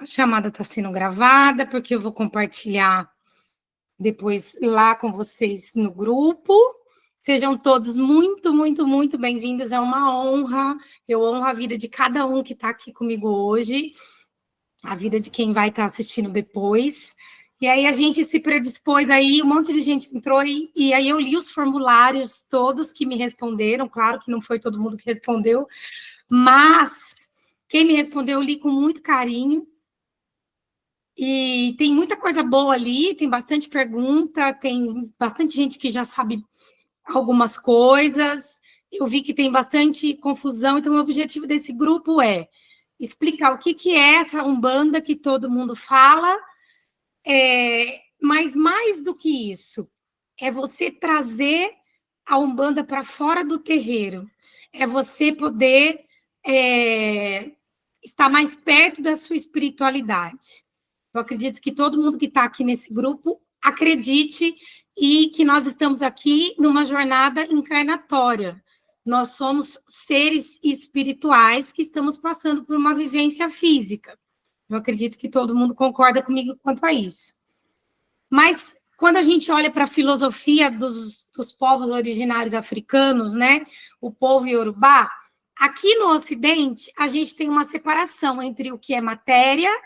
A chamada está sendo gravada, porque eu vou compartilhar depois lá com vocês no grupo. Sejam todos muito, muito, muito bem-vindos. É uma honra. Eu honro a vida de cada um que está aqui comigo hoje, a vida de quem vai estar assistindo depois. E aí a gente se predispôs aí, um monte de gente entrou e aí eu li os formulários todos que me responderam. Claro que não foi todo mundo que respondeu, mas quem me respondeu eu li com muito carinho. E tem muita coisa boa ali, tem bastante pergunta, tem bastante gente que já sabe algumas coisas. Eu vi que tem bastante confusão, então o objetivo desse grupo é explicar o que é essa Umbanda que todo mundo fala, mas mais do que isso, é você trazer a Umbanda para fora do terreiro, é você poder estar mais perto da sua espiritualidade. Eu acredito que todo mundo que está aqui nesse grupo acredite e que nós estamos aqui numa jornada encarnatória. Nós somos seres espirituais que estamos passando por uma vivência física. Eu acredito que todo mundo concorda comigo quanto a isso. Mas quando a gente olha para a filosofia dos povos originários africanos, né, o povo iorubá, aqui no Ocidente a gente tem uma separação entre o que é matéria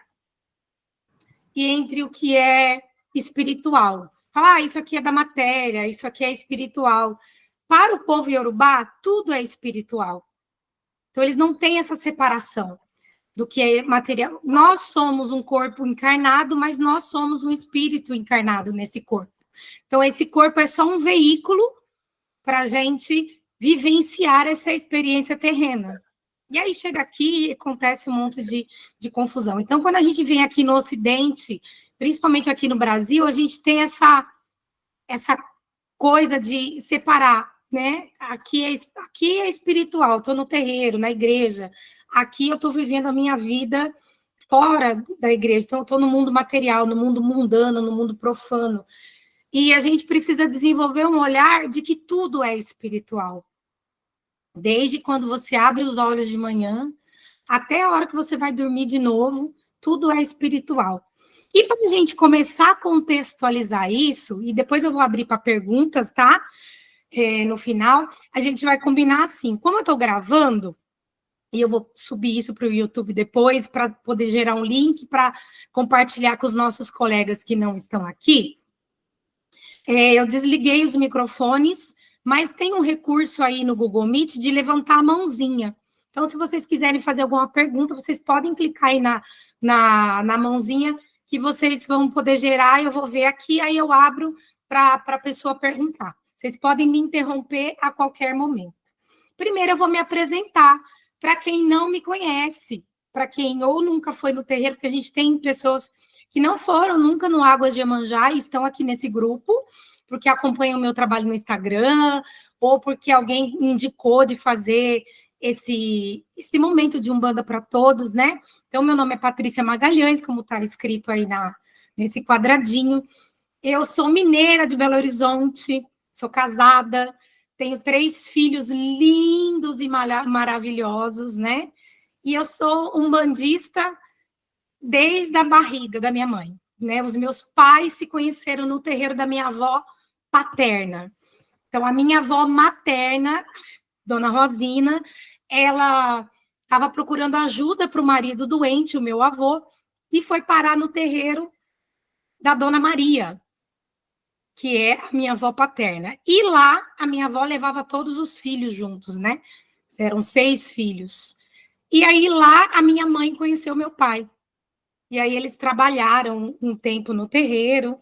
e entre o que é espiritual. Falar, isso aqui é da matéria, isso aqui é espiritual. Para o povo iorubá, tudo é espiritual. Então, eles não têm essa separação do que é material. Nós somos um corpo encarnado, mas nós somos um espírito encarnado nesse corpo. Então, esse corpo é só um veículo para a gente vivenciar essa experiência terrena. E aí chega aqui e acontece um monte de confusão. Então, quando a gente vem aqui no Ocidente, principalmente aqui no Brasil, a gente tem essa coisa de separar, né? Aqui é espiritual, estou no terreiro, na igreja. Aqui eu estou vivendo a minha vida fora da igreja. Então, eu estou no mundo material, no mundo mundano, no mundo profano. E a gente precisa desenvolver um olhar de que tudo é espiritual. Desde quando você abre os olhos de manhã, até a hora que você vai dormir de novo, tudo é espiritual. E para a gente começar a contextualizar isso, e depois eu vou abrir para perguntas, tá? No final, a gente vai combinar assim. Como eu estou gravando, e eu vou subir isso para o YouTube depois, para poder gerar um link para compartilhar com os nossos colegas que não estão aqui, eu desliguei os microfones, mas tem um recurso aí no Google Meet de levantar a mãozinha. Então, se vocês quiserem fazer alguma pergunta, vocês podem clicar aí na mãozinha que vocês vão poder gerar, eu vou ver aqui, aí eu abro para a pessoa perguntar. Vocês podem me interromper a qualquer momento. Primeiro, eu vou me apresentar para quem não me conhece, para quem ou nunca foi no terreiro, porque a gente tem pessoas que não foram nunca no Águas de Iemanjá e estão aqui nesse grupo, porque acompanham o meu trabalho no Instagram, ou porque alguém indicou de fazer esse momento de Umbanda para todos, né? Então, meu nome é Patrícia Magalhães, como está escrito aí nesse quadradinho. Eu sou mineira de Belo Horizonte, sou casada, tenho 3 filhos lindos e maravilhosos, né? E eu sou umbandista desde a barriga da minha mãe, né? Os meus pais se conheceram no terreiro da minha avó paterna. Então, a minha avó materna, Dona Rosina, ela estava procurando ajuda para o marido doente, o meu avô, e foi parar no terreiro da Dona Maria, que é a minha avó paterna. E lá, a minha avó levava todos os filhos juntos, né? Eram 6 filhos. E aí, lá, a minha mãe conheceu meu pai. E aí eles trabalharam um tempo no terreiro,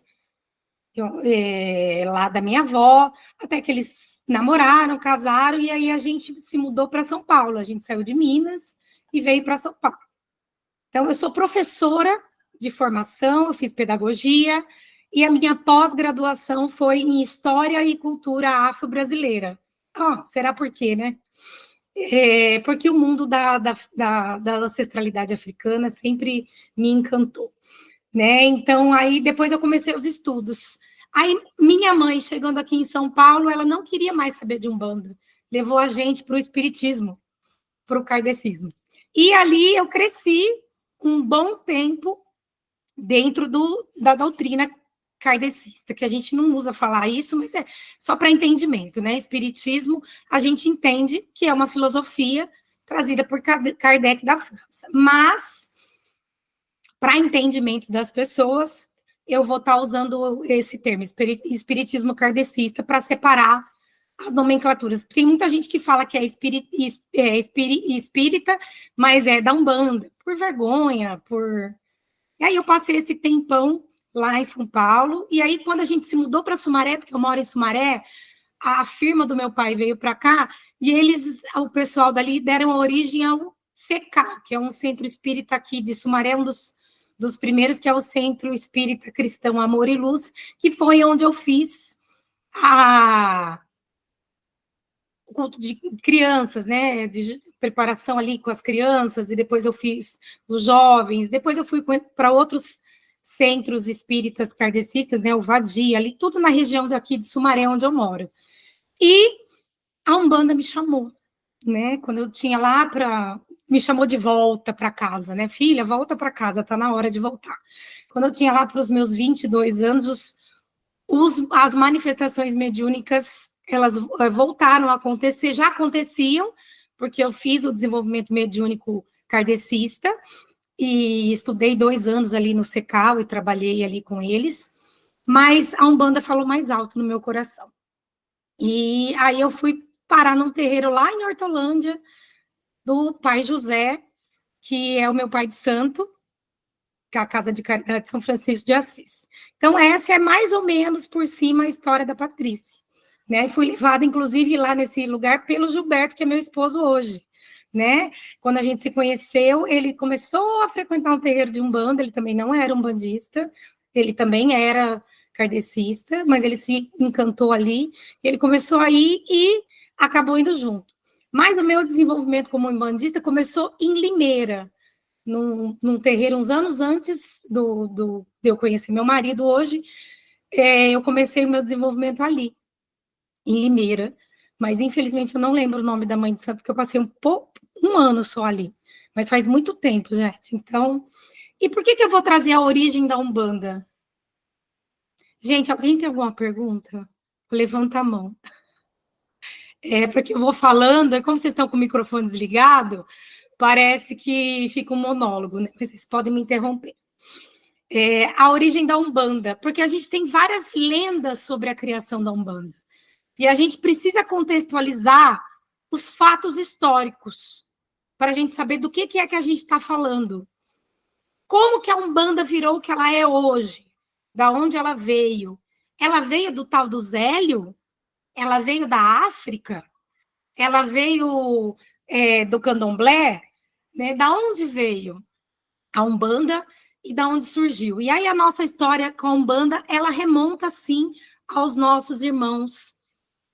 lá da minha avó, até que eles namoraram, casaram, e aí a gente se mudou para São Paulo. A gente saiu de Minas e veio para São Paulo. Então, eu sou professora de formação, eu fiz pedagogia, e a minha pós-graduação foi em História e Cultura Afro-Brasileira. Será por quê, né? Porque o mundo da ancestralidade africana sempre me encantou, né? Então, aí depois eu comecei os estudos. Aí, minha mãe, chegando aqui em São Paulo, ela não queria mais saber de Umbanda, levou a gente para o espiritismo, para o kardecismo. E ali eu cresci um bom tempo dentro da doutrina kardecista, que a gente não usa falar isso, mas é só para entendimento, né? Espiritismo, a gente entende que é uma filosofia trazida por Kardec da França. Mas, para entendimento das pessoas, eu vou estar usando esse termo, espiritismo kardecista, para separar as nomenclaturas. Tem muita gente que fala que é espírita, mas é da Umbanda, por vergonha, por... E aí eu passei esse tempão lá em São Paulo, e aí quando a gente se mudou para Sumaré, porque eu moro em Sumaré, a firma do meu pai veio para cá, e o pessoal dali deram a origem ao CK, que é um centro espírita aqui de Sumaré, um dos primeiros, que é o Centro Espírita Cristão Amor e Luz, que foi onde eu fiz o culto de crianças, né, de preparação ali com as crianças, e depois eu fiz os jovens, depois eu fui para outros centros espíritas kardecistas, né, o Vadia, ali, tudo na região daqui de Sumaré, onde eu moro. E a Umbanda me chamou, né, quando eu tinha lá me chamou de volta para casa, né, filha, volta para casa, tá na hora de voltar. Quando eu tinha lá para os meus 22 anos, as manifestações mediúnicas, elas voltaram a acontecer, já aconteciam, porque eu fiz o desenvolvimento mediúnico kardecista, e estudei 2 anos ali no CECAL e trabalhei ali com eles, mas a Umbanda falou mais alto no meu coração. E aí eu fui parar num terreiro lá em Hortolândia, do pai José, que é o meu pai de santo, que é a Casa de Caridade de São Francisco de Assis. Então, essa é mais ou menos por cima a história da Patrícia. Né? Fui levada, inclusive, lá nesse lugar pelo Gilberto, que é meu esposo hoje. Né? Quando a gente se conheceu, ele começou a frequentar um terreiro de Umbanda, ele também não era umbandista, ele também era kardecista, mas ele se encantou ali, ele começou a ir e acabou indo junto. Mas o meu desenvolvimento como umbandista começou em Limeira, num terreiro, uns anos antes de eu conhecer meu marido hoje, eu comecei o meu desenvolvimento ali, em Limeira, mas infelizmente eu não lembro o nome da mãe de santo, porque eu passei um ano só ali, mas faz muito tempo, gente. Então, e por que eu vou trazer a origem da Umbanda? Gente, alguém tem alguma pergunta? Levanta a mão. Porque eu vou falando, como vocês estão com o microfone desligado, parece que fica um monólogo, né? Mas vocês podem me interromper. A origem da Umbanda, porque a gente tem várias lendas sobre a criação da Umbanda. E a gente precisa contextualizar os fatos históricos, para a gente saber do que é que a gente está falando. Como que a Umbanda virou o que ela é hoje? Da onde ela veio? Ela veio do tal do Zélio? Ela veio da África? Ela veio do Candomblé? Né? Da onde veio a Umbanda e da onde surgiu? E aí a nossa história com a Umbanda, ela remonta, sim, aos nossos irmãos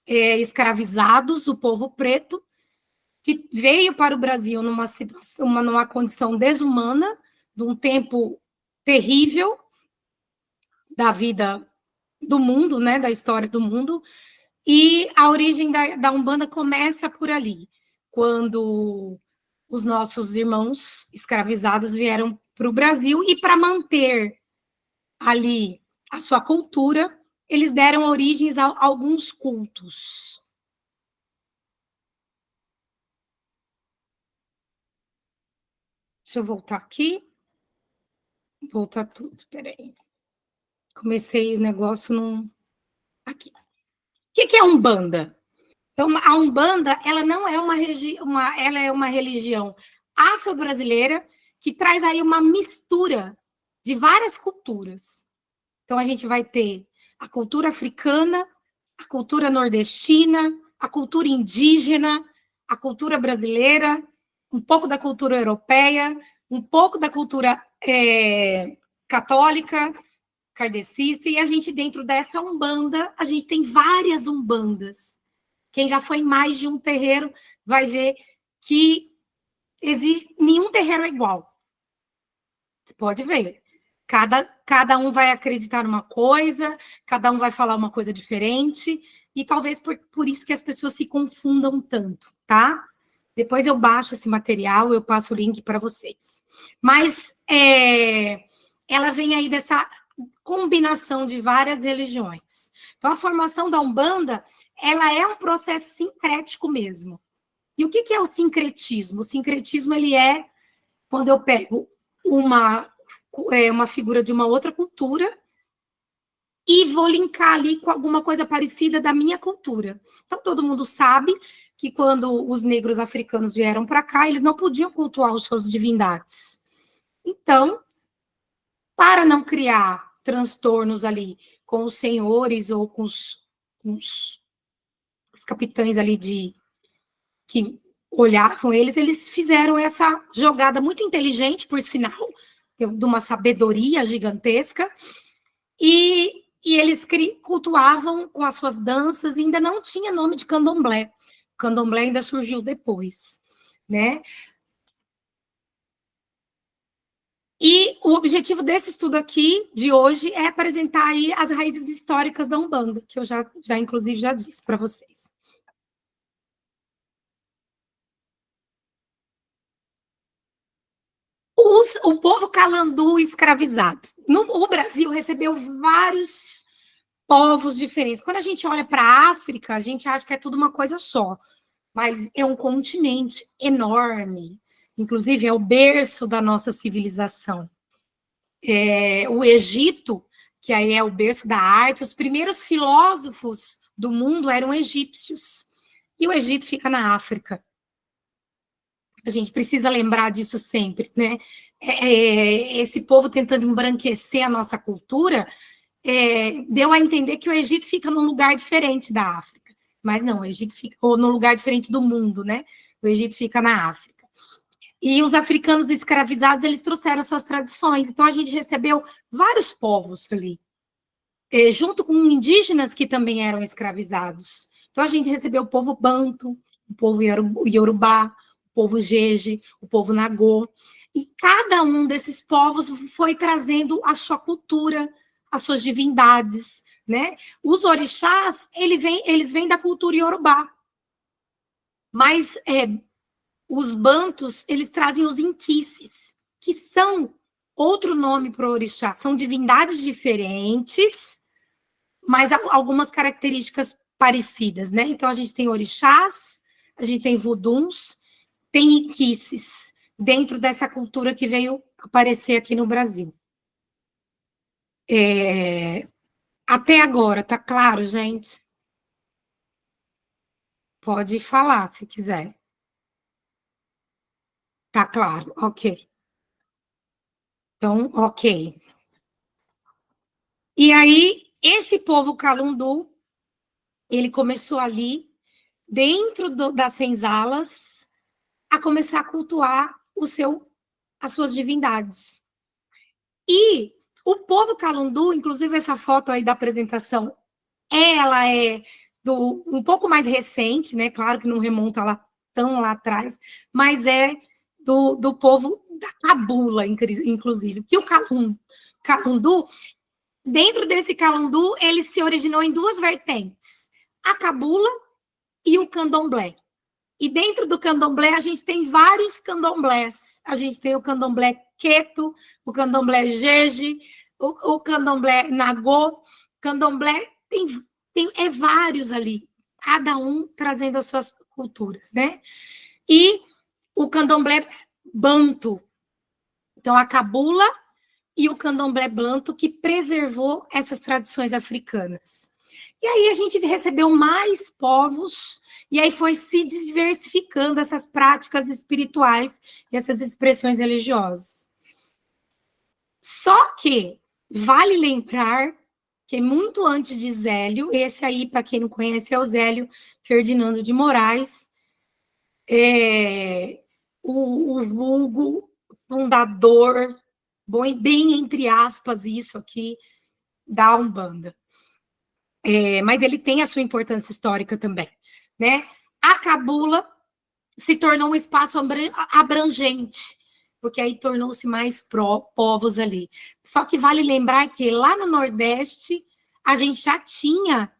escravizados, o povo preto, que veio para o Brasil numa situação, numa condição desumana, de um tempo terrível da vida do mundo, né, da história do mundo, e a origem da Umbanda começa por ali, quando os nossos irmãos escravizados vieram para o Brasil, e para manter ali a sua cultura, eles deram origens a alguns cultos. Deixa eu voltar aqui. Voltar tudo, peraí. Comecei o negócio aqui. O que é Umbanda? Então, a Umbanda, ela não é ela é uma religião afro-brasileira que traz aí uma mistura de várias culturas. Então, a gente vai ter a cultura africana, a cultura nordestina, a cultura indígena, a cultura brasileira, um pouco da cultura europeia, um pouco da cultura católica, kardecista, e a gente, dentro dessa Umbanda, a gente tem várias Umbandas. Quem já foi em mais de um terreiro vai ver que nenhum terreiro é igual. Você pode ver. Cada um vai acreditar numa coisa, cada um vai falar uma coisa diferente, e talvez por isso que as pessoas se confundam tanto, tá? Depois eu baixo esse material, eu passo o link para vocês. Mas ela vem aí dessa combinação de várias religiões. Então, a formação da Umbanda, ela é um processo sincrético mesmo. E o que é o sincretismo? O sincretismo, ele é quando eu pego uma figura de uma outra cultura e vou linkar ali com alguma coisa parecida da minha cultura. Então, todo mundo sabe que quando os negros africanos vieram para cá, eles não podiam cultuar as suas divindades. Então, para não criar transtornos ali com os senhores ou com os capitães ali que olhavam eles fizeram essa jogada muito inteligente, por sinal, de uma sabedoria gigantesca, e eles cultuavam com as suas danças, e ainda não tinha nome de candomblé. O candomblé ainda surgiu depois, né? E o objetivo desse estudo aqui, de hoje, é apresentar aí as raízes históricas da Umbanda, que eu inclusive, já disse para vocês. O povo calandu escravizado. O Brasil recebeu vários povos diferentes. Quando a gente olha para a África, a gente acha que é tudo uma coisa só, mas é um continente enorme. Inclusive, é o berço da nossa civilização. O Egito, que aí é o berço da arte, os primeiros filósofos do mundo eram egípcios. E o Egito fica na África. A gente precisa lembrar disso sempre, né? Esse povo tentando embranquecer a nossa cultura deu a entender que o Egito fica num lugar diferente da África. Mas não, o Egito fica ou num lugar diferente do mundo, né? O Egito fica na África. E os africanos escravizados, eles trouxeram suas tradições. Então, a gente recebeu vários povos ali, junto com indígenas que também eram escravizados. Então, a gente recebeu o povo Banto, o povo Yorubá, o povo Jeje, o povo Nagô. E cada um desses povos foi trazendo a sua cultura, as suas divindades, né? Os orixás, eles vêm da cultura Yorubá. Mas os bantos, eles trazem os inquices, que são outro nome para o orixá. São divindades diferentes, mas algumas características parecidas, né? Então, a gente tem orixás, a gente tem voduns, tem inquices, dentro dessa cultura que veio aparecer aqui no Brasil. Até agora, tá claro, gente? Pode falar, se quiser. Tá claro, ok. Então, ok. E aí, esse povo calundu, ele começou ali, dentro das senzalas, a começar a cultuar as suas divindades. E o povo calundu, inclusive essa foto aí da apresentação, ela é um pouco mais recente, né? Claro que não remonta tão lá atrás, mas é do povo da cabula, inclusive. Porque o calundu, dentro desse calundu, ele se originou em duas vertentes: a cabula e o candomblé. E dentro do candomblé, a gente tem vários candomblés. A gente tem o candomblé Queto, o candomblé Jeje, o candomblé Nagô. Candomblé tem vários ali, cada um trazendo as suas culturas, né? E o candomblé Banto. Então, a cabula e o candomblé Banto, que preservou essas tradições africanas. E aí a gente recebeu mais povos, e aí foi se diversificando essas práticas espirituais e essas expressões religiosas. Só que vale lembrar que muito antes de Zélio, esse aí, para quem não conhece, é o Zélio Ferdinando de Moraes, o vulgo fundador, bem entre aspas isso aqui, da Umbanda. Mas ele tem a sua importância histórica também, né? A cabula se tornou um espaço abrangente, porque aí tornou-se mais povos ali. Só que vale lembrar que lá no Nordeste a gente já tinha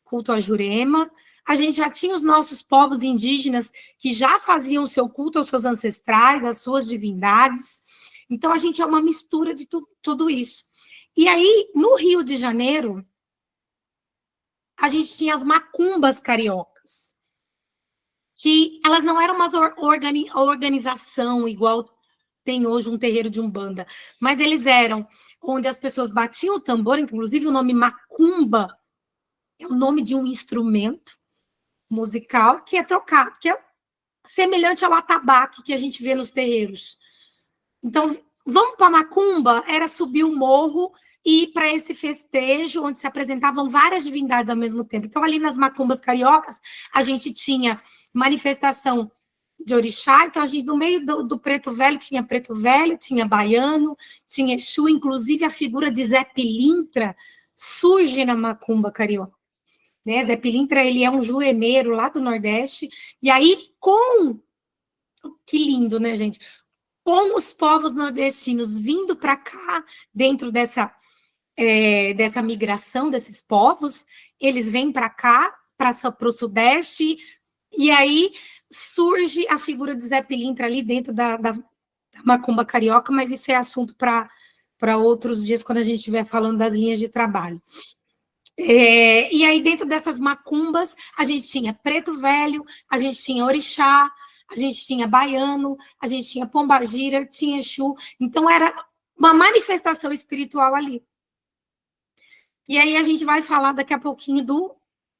culto a Jurema, a gente já tinha os nossos povos indígenas que já faziam o seu culto aos seus ancestrais, às suas divindades. Então, a gente é uma mistura de tudo isso. E aí, no Rio de Janeiro, a gente tinha as macumbas cariocas, que elas não eram uma organização igual tem hoje um terreiro de umbanda, mas eles eram onde as pessoas batiam o tambor, inclusive o nome macumba é o nome de um instrumento musical que é trocado, que é semelhante ao atabaque que a gente vê nos terreiros. Então, vamos para a macumba, era subir o morro e ir para esse festejo, onde se apresentavam várias divindades ao mesmo tempo. Então, ali nas macumbas cariocas, a gente tinha manifestação de orixá, então a gente, no meio do preto velho, tinha baiano, tinha Exu, inclusive a figura de Zé Pilintra surge na macumba carioca. Né? Zé Pilintra, ele é um juremeiro lá do Nordeste, e aí que lindo, né, gente? Com os povos nordestinos vindo para cá, dentro dessa migração desses povos, eles vêm para cá, para o Sudeste, e aí surge a figura de Zé Pilintra ali dentro da macumba carioca, mas isso é assunto para outros dias, quando a gente estiver falando das linhas de trabalho. E aí, dentro dessas macumbas, a gente tinha preto velho, a gente tinha orixá, a gente tinha baiano, a gente tinha pombagira, tinha Exu, então era uma manifestação espiritual ali. E aí a gente vai falar daqui a pouquinho do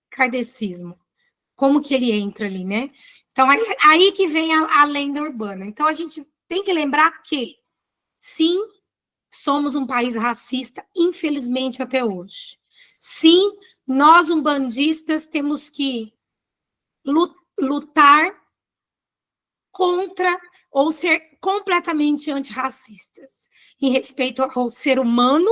kardecismo, como que ele entra ali, né? Então, aí que vem a lenda urbana. Então, a gente tem que lembrar que, sim, somos um país racista, infelizmente, até hoje. Sim, nós, umbandistas, temos que lutar contra ou ser completamente antirracistas, em respeito ao ser humano,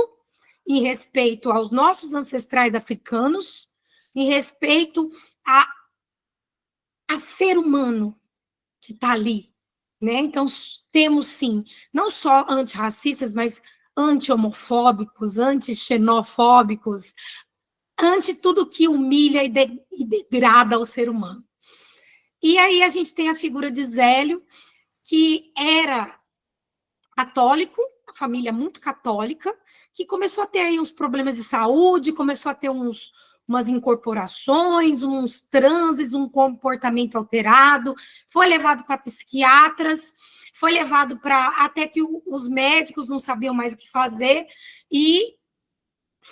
em respeito aos nossos ancestrais africanos, em respeito a ser humano que está ali, né? Então, temos, sim, não só antirracistas, mas anti-homofóbicos, anti-xenofóbicos, ante tudo que humilha e degrada o ser humano. E aí a gente tem a figura de Zélio, que era católico, uma família muito católica, que começou a ter aí uns problemas de saúde, começou a ter umas incorporações, uns transes, um comportamento alterado, foi levado para psiquiatras, foi levado para até que os médicos não sabiam mais o que fazer, e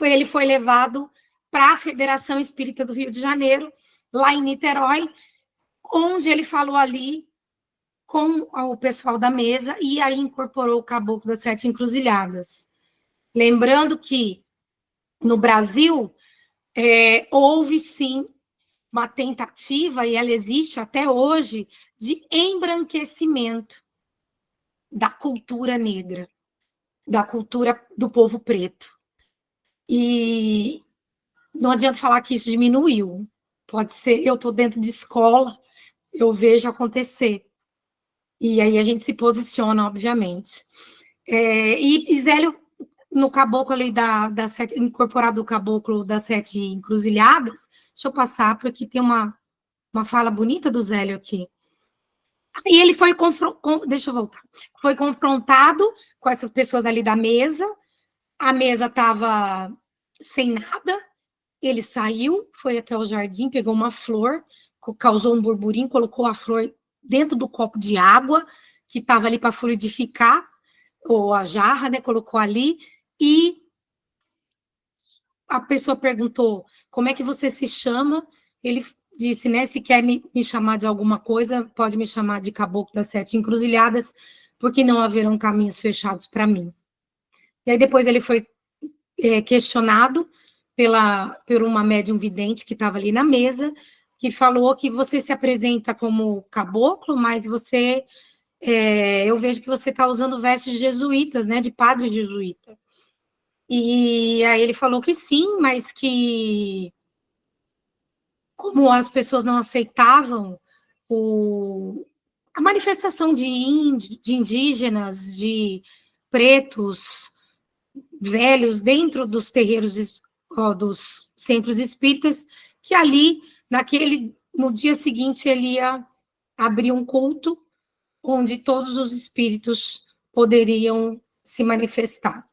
ele foi levado para a Federação Espírita do Rio de Janeiro, lá em Niterói, onde ele falou ali com o pessoal da mesa e aí incorporou o Caboclo das Sete Encruzilhadas. Lembrando que no Brasil houve sim uma tentativa, e ela existe até hoje, de embranquecimento da cultura negra, da cultura do povo preto. E não adianta falar que isso diminuiu. Pode ser, eu estou dentro de escola, eu vejo acontecer. E aí a gente se posiciona, obviamente. E Zélio, no caboclo ali incorporado do Caboclo das Sete Encruzilhadas, deixa eu passar, porque tem uma fala bonita do Zélio aqui. E ele foi deixa eu voltar. Foi confrontado com essas pessoas ali da mesa, a mesa estava sem nada, ele saiu, foi até o jardim, pegou uma flor, causou um burburinho, colocou a flor dentro do copo de água, que estava ali para fluidificar, ou a jarra, né, colocou ali, e a pessoa perguntou, como é que você se chama? Ele disse, né, se quer me chamar de alguma coisa, pode me chamar de Caboclo das Sete Encruzilhadas, porque não haverão caminhos fechados para mim. E aí depois ele foi questionado por uma médium vidente que estava ali na mesa, que falou que você se apresenta como caboclo, mas você, eu vejo que você está usando vestes jesuítas, né, de padre jesuíta. E aí ele falou que sim, mas que como as pessoas não aceitavam a manifestação de indígenas, de pretos, velhos dentro dos terreiros, dos centros espíritas, que ali no dia seguinte ele ia abrir um culto onde todos os espíritos poderiam se manifestar.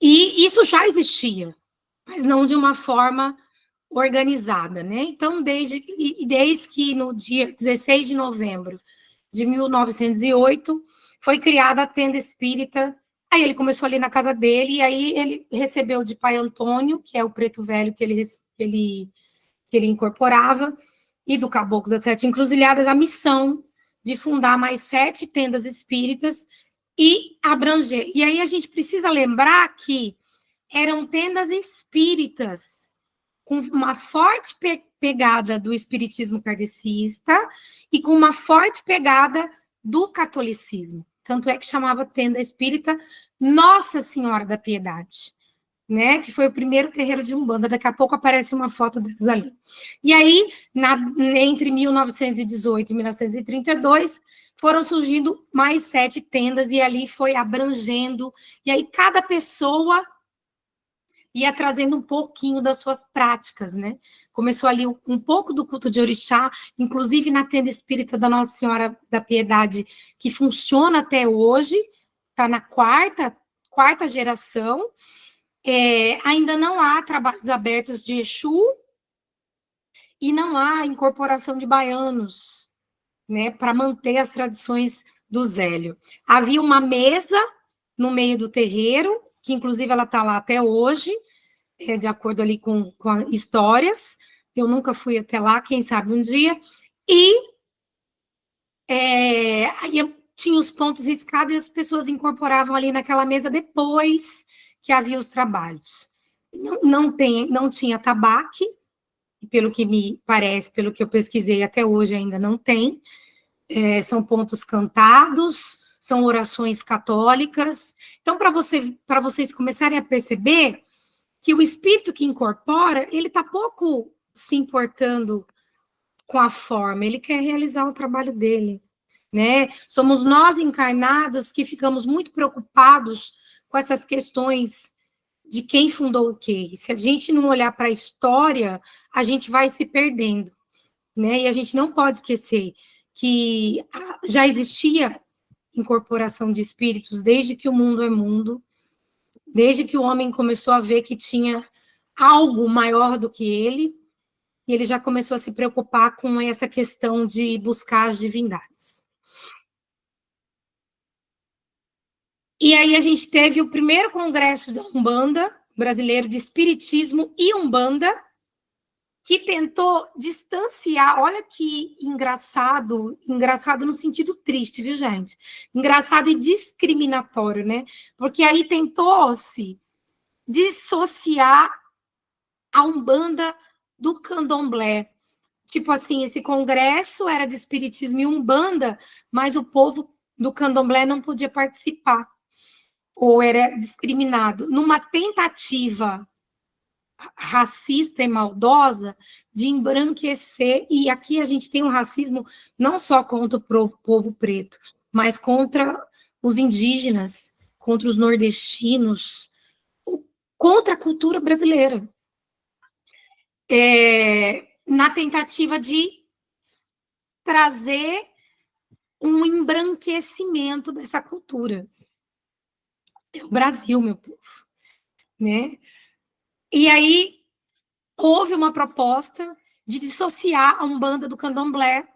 E isso já existia, mas não de uma forma organizada, né? Então, desde que no dia 16 de novembro de 1908 foi criada a tenda espírita. Aí ele começou ali na casa dele, e aí ele recebeu de pai Antônio, que é o preto velho que ele incorporava, e do Caboclo das Sete Encruzilhadas, a missão de fundar mais 7 tendas espíritas e abranger. E aí a gente precisa lembrar que eram tendas espíritas, com uma forte pegada do espiritismo kardecista e com uma forte pegada do catolicismo. Tanto é que chamava tenda espírita Nossa Senhora da Piedade, né? Que foi o primeiro terreiro de Umbanda. Daqui a pouco aparece uma foto deles ali. E aí, entre 1918 e 1932, foram surgindo mais 7 tendas, e ali foi abrangendo, e aí cada pessoa ia trazendo um pouquinho das suas práticas, né? Começou ali um pouco do culto de orixá, inclusive na tenda espírita da Nossa Senhora da Piedade, que funciona até hoje, está na quarta geração. Ainda não há trabalhos abertos de Exu e não há incorporação de baianos, né, para manter as tradições do Zélio. Havia uma mesa no meio do terreiro, que inclusive ela está lá até hoje, de acordo ali com histórias. Eu nunca fui até lá, quem sabe um dia. E aí tinha os pontos riscados e as pessoas incorporavam ali naquela mesa depois que havia os trabalhos. Não tinha tabaque, pelo que me parece, pelo que eu pesquisei até hoje ainda não tem. São pontos cantados, são orações católicas. Então, para vocês começarem a perceber que o espírito que incorpora, ele está pouco se importando com a forma, ele quer realizar o trabalho dele, né? Somos nós encarnados que ficamos muito preocupados com essas questões de quem fundou o quê. E se a gente não olhar para a história, a gente vai se perdendo, né? E a gente não pode esquecer que já existia incorporação de espíritos desde que o mundo é mundo, desde que o homem começou a ver que tinha algo maior do que ele, e ele já começou a se preocupar com essa questão de buscar as divindades. E aí a gente teve o primeiro congresso da Umbanda, brasileiro de Espiritismo e Umbanda, que tentou distanciar, olha que engraçado no sentido triste, viu, gente? Engraçado e discriminatório, né? Porque aí tentou-se dissociar a Umbanda do Candomblé. Tipo assim, esse congresso era de espiritismo e Umbanda, mas o povo do Candomblé não podia participar, ou era discriminado, numa tentativa racista e maldosa de embranquecer, e aqui a gente tem um racismo não só contra o povo preto, mas contra os indígenas, contra os nordestinos, contra a cultura brasileira. Na tentativa de trazer um embranquecimento dessa cultura. É o Brasil, meu povo, né? E aí houve uma proposta de dissociar a Umbanda do Candomblé,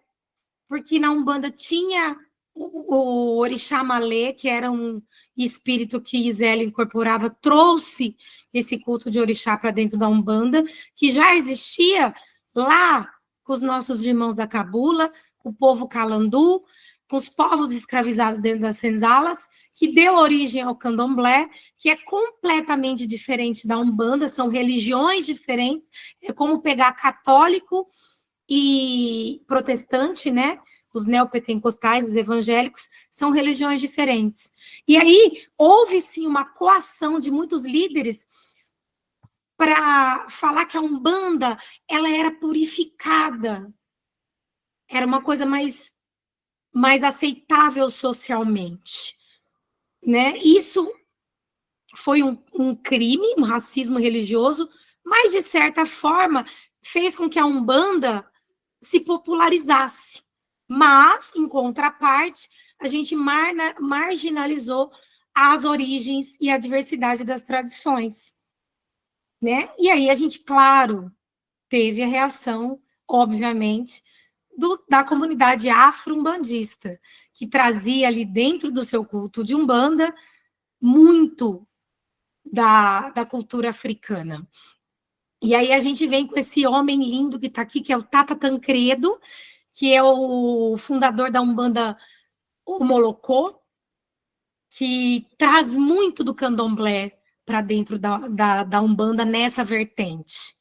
porque na Umbanda tinha o Orixá Malê, que era um espírito que Zélio incorporava, trouxe esse culto de Orixá para dentro da Umbanda, que já existia lá com os nossos irmãos da Cabula, o povo Calandu, com os povos escravizados dentro das senzalas, que deu origem ao Candomblé, que é completamente diferente da Umbanda, são religiões diferentes, é como pegar católico e protestante, né? Os neopentecostais, os evangélicos, são religiões diferentes. E aí, houve sim uma coação de muitos líderes para falar que a Umbanda, ela era purificada, era uma coisa mais aceitável socialmente, né? Isso foi um crime, um racismo religioso, mas, de certa forma, fez com que a Umbanda se popularizasse. Mas, em contraparte, a gente marginalizou as origens e a diversidade das tradições, né? E aí a gente, claro, teve a reação, obviamente, da comunidade afro-umbandista, que trazia ali dentro do seu culto de Umbanda muito da cultura africana. E aí a gente vem com esse homem lindo que está aqui, que é o Tata Tancredo, que é o fundador da Umbanda Omolocô, que traz muito do candomblé para dentro da Umbanda nessa vertente.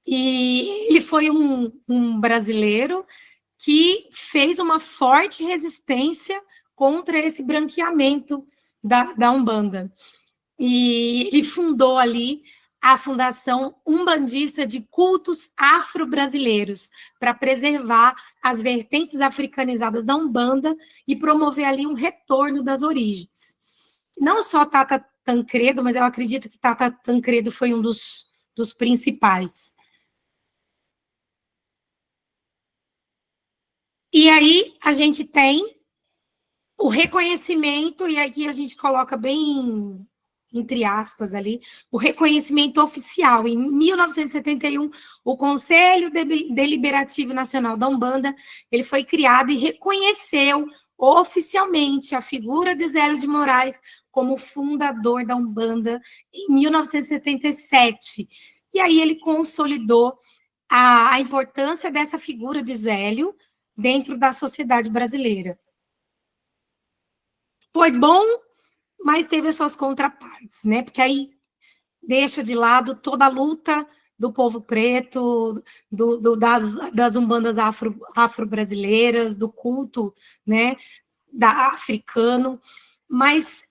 E ele foi um brasileiro que fez uma forte resistência contra esse branqueamento da Umbanda. E ele fundou ali a Fundação Umbandista de Cultos Afro-Brasileiros, para preservar as vertentes africanizadas da Umbanda e promover ali um retorno das origens. Não só Tata Tancredo, mas eu acredito que Tata Tancredo foi um dos principais. E aí a gente tem o reconhecimento, e aqui a gente coloca bem entre aspas ali, o reconhecimento oficial. Em 1971, o Conselho Deliberativo Nacional da Umbanda, ele foi criado e reconheceu oficialmente a figura de Zélio de Moraes como fundador da Umbanda em 1977. E aí ele consolidou a importância dessa figura de Zélio dentro da sociedade brasileira. Foi bom, mas teve as suas contrapartes, né? Porque aí deixa de lado toda a luta do povo preto, das umbandas afro-brasileiras, do culto, né, africano, mas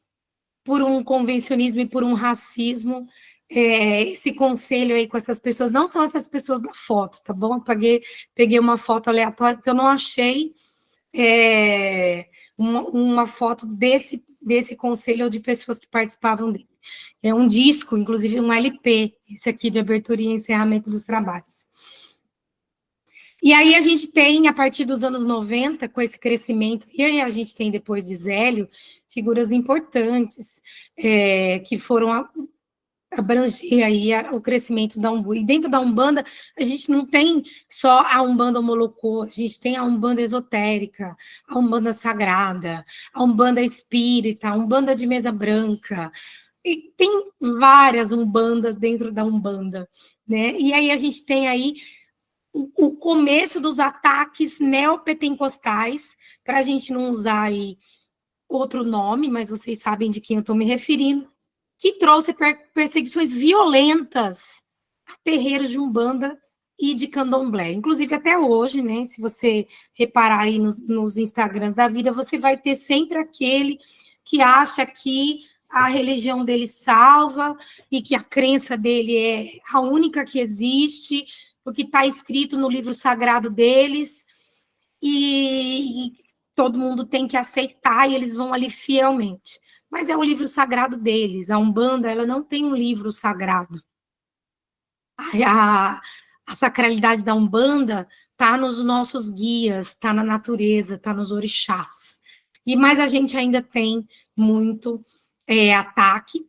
por um convencionismo e por um racismo, esse conselho aí com essas pessoas, não são essas pessoas da foto, tá bom? Peguei uma foto aleatória, porque eu não achei uma foto desse conselho ou de pessoas que participavam dele. É um disco, inclusive um LP, esse aqui de abertura e encerramento dos trabalhos. E aí a gente tem, a partir dos anos 90, com esse crescimento, e aí a gente tem depois de Zélio, figuras importantes, que foram abranger aí o crescimento da Umbanda. E dentro da Umbanda, a gente não tem só a Umbanda Omolocô, a gente tem a Umbanda esotérica, a Umbanda sagrada, a Umbanda espírita, a Umbanda de mesa branca, e tem várias umbandas dentro da Umbanda, né? E aí a gente tem aí o começo dos ataques neopentecostais, para a gente não usar aí outro nome, mas vocês sabem de quem eu estou me referindo, que trouxe perseguições violentas a terreiros de Umbanda e de Candomblé. Inclusive, até hoje, né, se você reparar aí nos Instagrams da vida, você vai ter sempre aquele que acha que a religião dele salva e que a crença dele é a única que existe, porque está escrito no livro sagrado deles, e todo mundo tem que aceitar e eles vão ali fielmente. Mas é o livro sagrado deles. A Umbanda, ela não tem um livro sagrado. A sacralidade da Umbanda está nos nossos guias, está na natureza, está nos orixás. Mas a gente ainda tem muito ataque,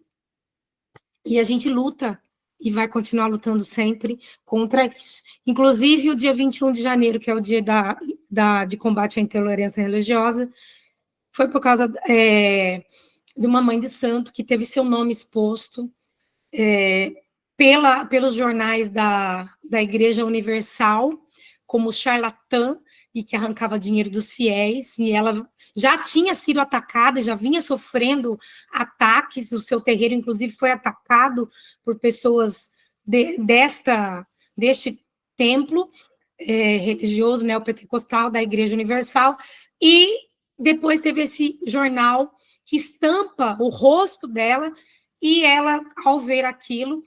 e a gente luta e vai continuar lutando sempre contra isso. Inclusive, o dia 21 de janeiro, que é o dia de combate à intolerância religiosa, foi por causa de uma mãe de santo que teve seu nome exposto pelos jornais da Igreja Universal como charlatã e que arrancava dinheiro dos fiéis, e ela já tinha sido atacada, já vinha sofrendo ataques, o seu terreiro, inclusive, foi atacado por pessoas deste templo religioso neopentecostal da Igreja Universal, e depois teve esse jornal que estampa o rosto dela, e ela, ao ver aquilo,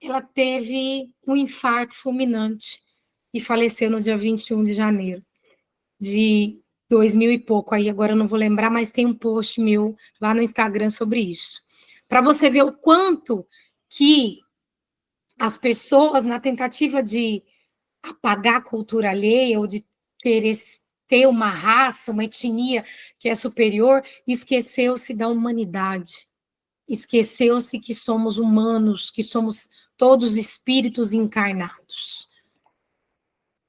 ela teve um infarto fulminante e faleceu no dia 21 de janeiro de 2000 e pouco, aí agora eu não vou lembrar, mas tem um post meu lá no Instagram sobre isso. Para você ver o quanto que as pessoas, na tentativa de apagar a cultura alheia ou de ter uma raça, uma etnia que é superior, esqueceu-se da humanidade. Esqueceu-se que somos humanos, que somos todos espíritos encarnados.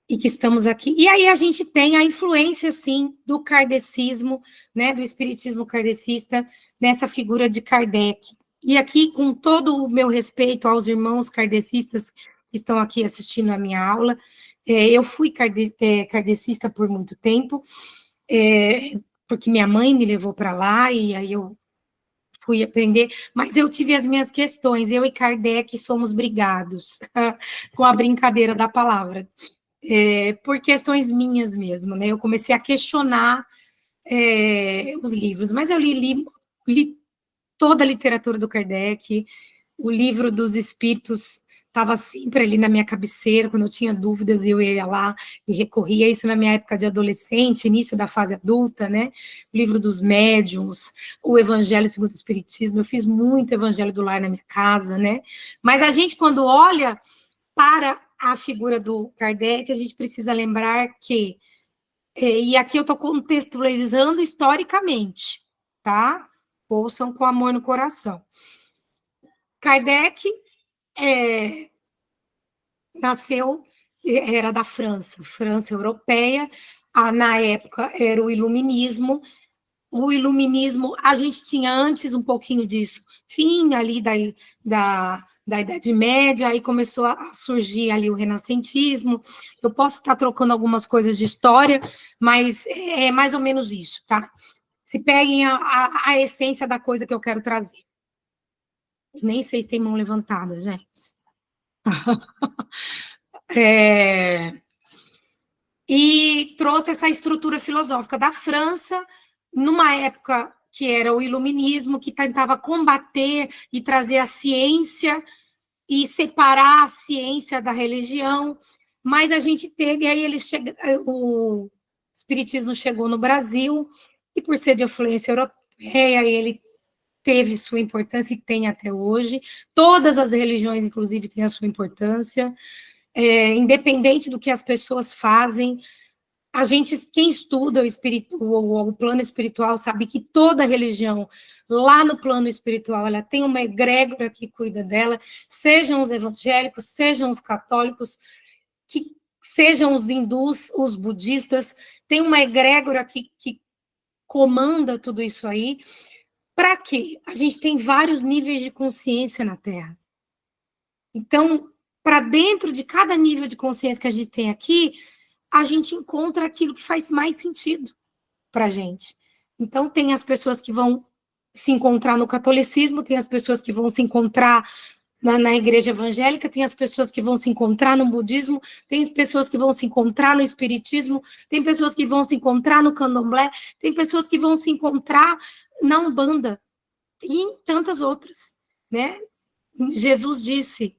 E que estamos aqui. E aí a gente tem a influência, sim, do kardecismo, né, do espiritismo kardecista, nessa figura de Kardec. E aqui, com todo o meu respeito aos irmãos kardecistas que estão aqui assistindo a minha aula, eu fui kardecista por muito tempo, porque minha mãe me levou para lá, e aí eu fui aprender, mas eu tive as minhas questões, eu e Kardec somos brigados, com a brincadeira da palavra. Por questões minhas mesmo, né? Eu comecei a questionar os livros, mas eu li toda a literatura do Kardec, o livro dos Espíritos estava sempre ali na minha cabeceira, quando eu tinha dúvidas, eu ia lá e recorria, isso na minha época de adolescente, início da fase adulta, né? O livro dos médiuns, o Evangelho segundo o Espiritismo, eu fiz muito Evangelho do Lar na minha casa, né? Mas a gente, quando olha para a figura do Kardec, a gente precisa lembrar que, e aqui eu estou contextualizando historicamente, tá? Ouçam com amor no coração. Kardec nasceu, era da França, França europeia, na época era o iluminismo. O iluminismo, a gente tinha antes um pouquinho disso, fim ali da Idade Média, aí começou a surgir ali o renascentismo. Eu posso estar trocando algumas coisas de história, mas é mais ou menos isso, tá? Se peguem a essência da coisa que eu quero trazer. Nem sei se tem mão levantada, gente. E trouxe essa estrutura filosófica da França, numa época que era o iluminismo, que tentava combater e trazer a ciência e separar a ciência da religião, mas a gente teve, aí o espiritismo chegou no Brasil, e por ser de influência europeia, ele teve sua importância e tem até hoje. Todas as religiões, inclusive, têm a sua importância, independente do que as pessoas fazem. A gente, quem estuda o plano espiritual, sabe que toda religião, lá no plano espiritual, ela tem uma egrégora que cuida dela, sejam os evangélicos, sejam os católicos, que sejam os hindus, os budistas, tem uma egrégora que comanda tudo isso aí. Para quê? A gente tem vários níveis de consciência na Terra. Então, para dentro de cada nível de consciência que a gente tem aqui, a gente encontra aquilo que faz mais sentido para a gente. Então, tem as pessoas que vão se encontrar no catolicismo, tem as pessoas que vão se encontrar na igreja evangélica, tem as pessoas que vão se encontrar no budismo, tem as pessoas que vão se encontrar no espiritismo, tem pessoas que vão se encontrar no candomblé, tem pessoas que vão se encontrar na Umbanda e em tantas outras, né? Jesus disse,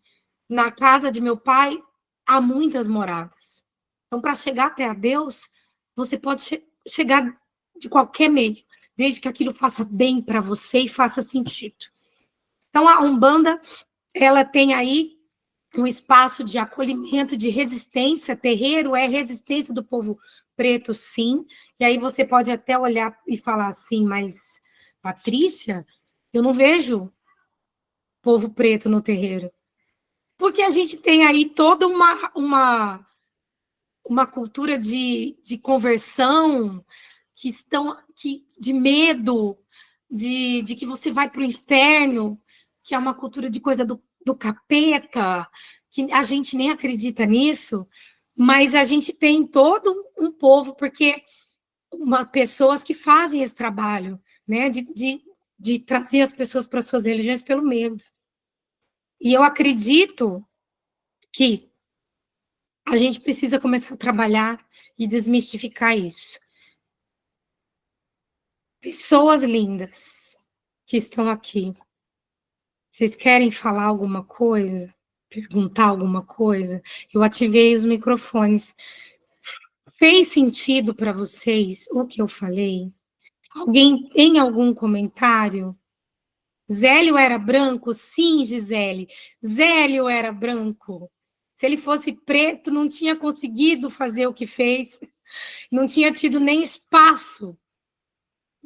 na casa de meu pai há muitas moradas. Então, para chegar até a Deus, você pode chegar de qualquer meio, desde que aquilo faça bem para você e faça sentido. Então, a Umbanda, ela tem aí um espaço de acolhimento, de resistência. Terreiro é resistência do povo preto, sim. E aí você pode até olhar e falar assim, mas, Patrícia, eu não vejo povo preto no terreiro. Porque a gente tem aí toda uma cultura de conversão, de medo, de que você vai para o inferno, que é uma cultura de coisa do capeta, que a gente nem acredita nisso, mas a gente tem todo um povo, porque pessoas que fazem esse trabalho, né, de trazer as pessoas para suas religiões pelo medo. E eu acredito que a gente precisa começar a trabalhar e desmistificar isso. Pessoas lindas que estão aqui, vocês querem falar alguma coisa? Perguntar alguma coisa? Eu ativei os microfones. Fez sentido para vocês o que eu falei? Alguém tem algum comentário? Zélio era branco? Sim, Gisele. Zélio era branco. Se ele fosse preto, não tinha conseguido fazer o que fez, não tinha tido nem espaço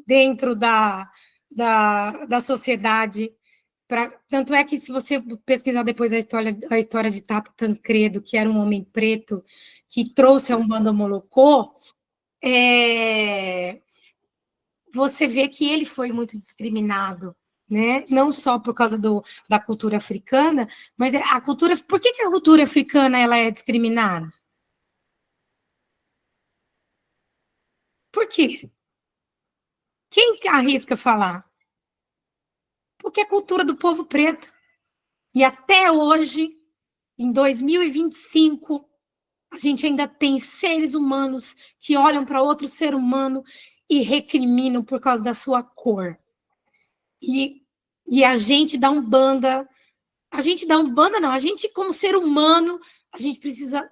dentro da sociedade. Tanto é que, se você pesquisar depois a história de Tata Tancredo, que era um homem preto, que trouxe a Umbanda Molocô, você vê que ele foi muito discriminado, né? Não só por causa da cultura africana, mas a cultura. Por que a cultura africana ela é discriminada? Por quê? Quem arrisca falar? Porque é cultura do povo preto. E até hoje, em 2025, a gente ainda tem seres humanos que olham para outro ser humano e recriminam por causa da sua cor. E a gente dá não, a gente como ser humano, a gente precisa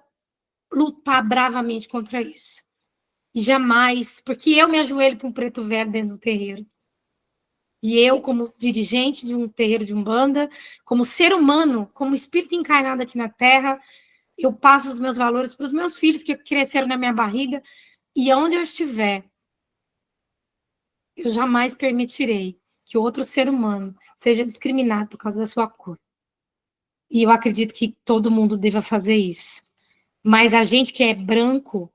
lutar bravamente contra isso. E jamais, porque eu me ajoelho para um preto velho dentro do terreiro. E eu, como dirigente de um terreiro de Umbanda, como ser humano, como espírito encarnado aqui na Terra, eu passo os meus valores para os meus filhos que cresceram na minha barriga, e onde eu estiver, eu jamais permitirei que outro ser humano seja discriminado por causa da sua cor. E eu acredito que todo mundo deva fazer isso. Mas a gente que é branco,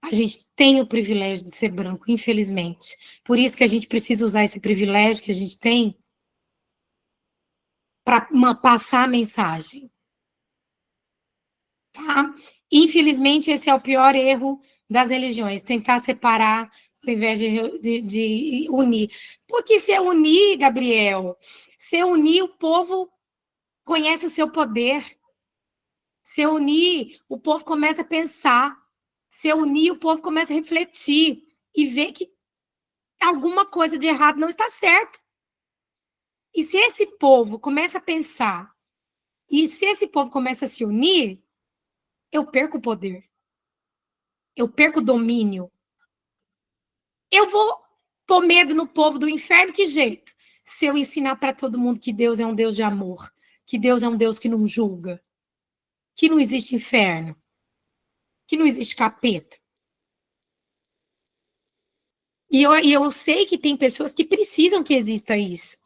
a gente tem o privilégio de ser branco, infelizmente. Por isso que a gente precisa usar esse privilégio que a gente tem para passar a mensagem. Tá? Infelizmente, esse é o pior erro das religiões, tentar separar ao invés de unir. Porque se unir, Gabriel, se unir, o povo conhece o seu poder. Se unir, o povo começa a pensar. Se unir, o povo começa a refletir e ver que alguma coisa de errado não está certo. E se esse povo começa a pensar, e se esse povo começa a se unir, eu perco o poder. Eu perco o domínio. Eu vou pôr medo no povo do inferno, que jeito? Se eu ensinar para todo mundo que Deus é um Deus de amor, que Deus é um Deus que não julga, que não existe inferno, que não existe capeta. E eu sei que tem pessoas que precisam que exista isso,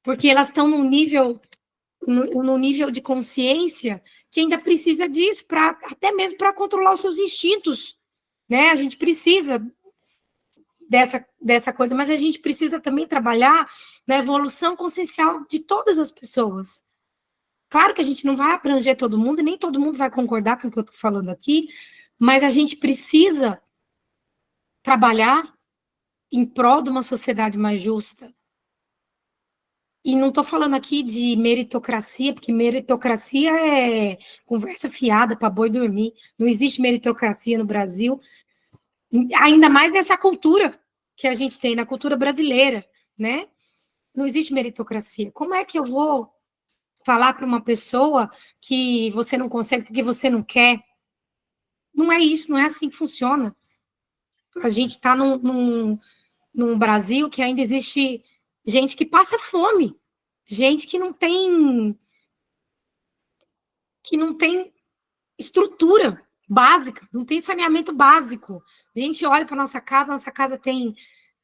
porque elas estão no nível de consciência que ainda precisa disso, até mesmo para controlar os seus instintos. Né? A gente precisa dessa coisa, mas a gente precisa também trabalhar na evolução consciencial de todas as pessoas. Claro que a gente não vai abranger todo mundo, nem todo mundo vai concordar com o que eu estou falando aqui, mas a gente precisa trabalhar em prol de uma sociedade mais justa. E não estou falando aqui de meritocracia, porque meritocracia é conversa fiada para boi dormir. Não existe meritocracia no Brasil, ainda mais nessa cultura que a gente tem, na cultura brasileira, né? Não existe meritocracia. Como é que eu vou falar para uma pessoa que você não consegue porque você não quer? Não é isso, não é assim que funciona. A gente está num Brasil que ainda existe gente que passa fome, gente que não tem estrutura básica, não tem saneamento básico. A gente olha para nossa casa tem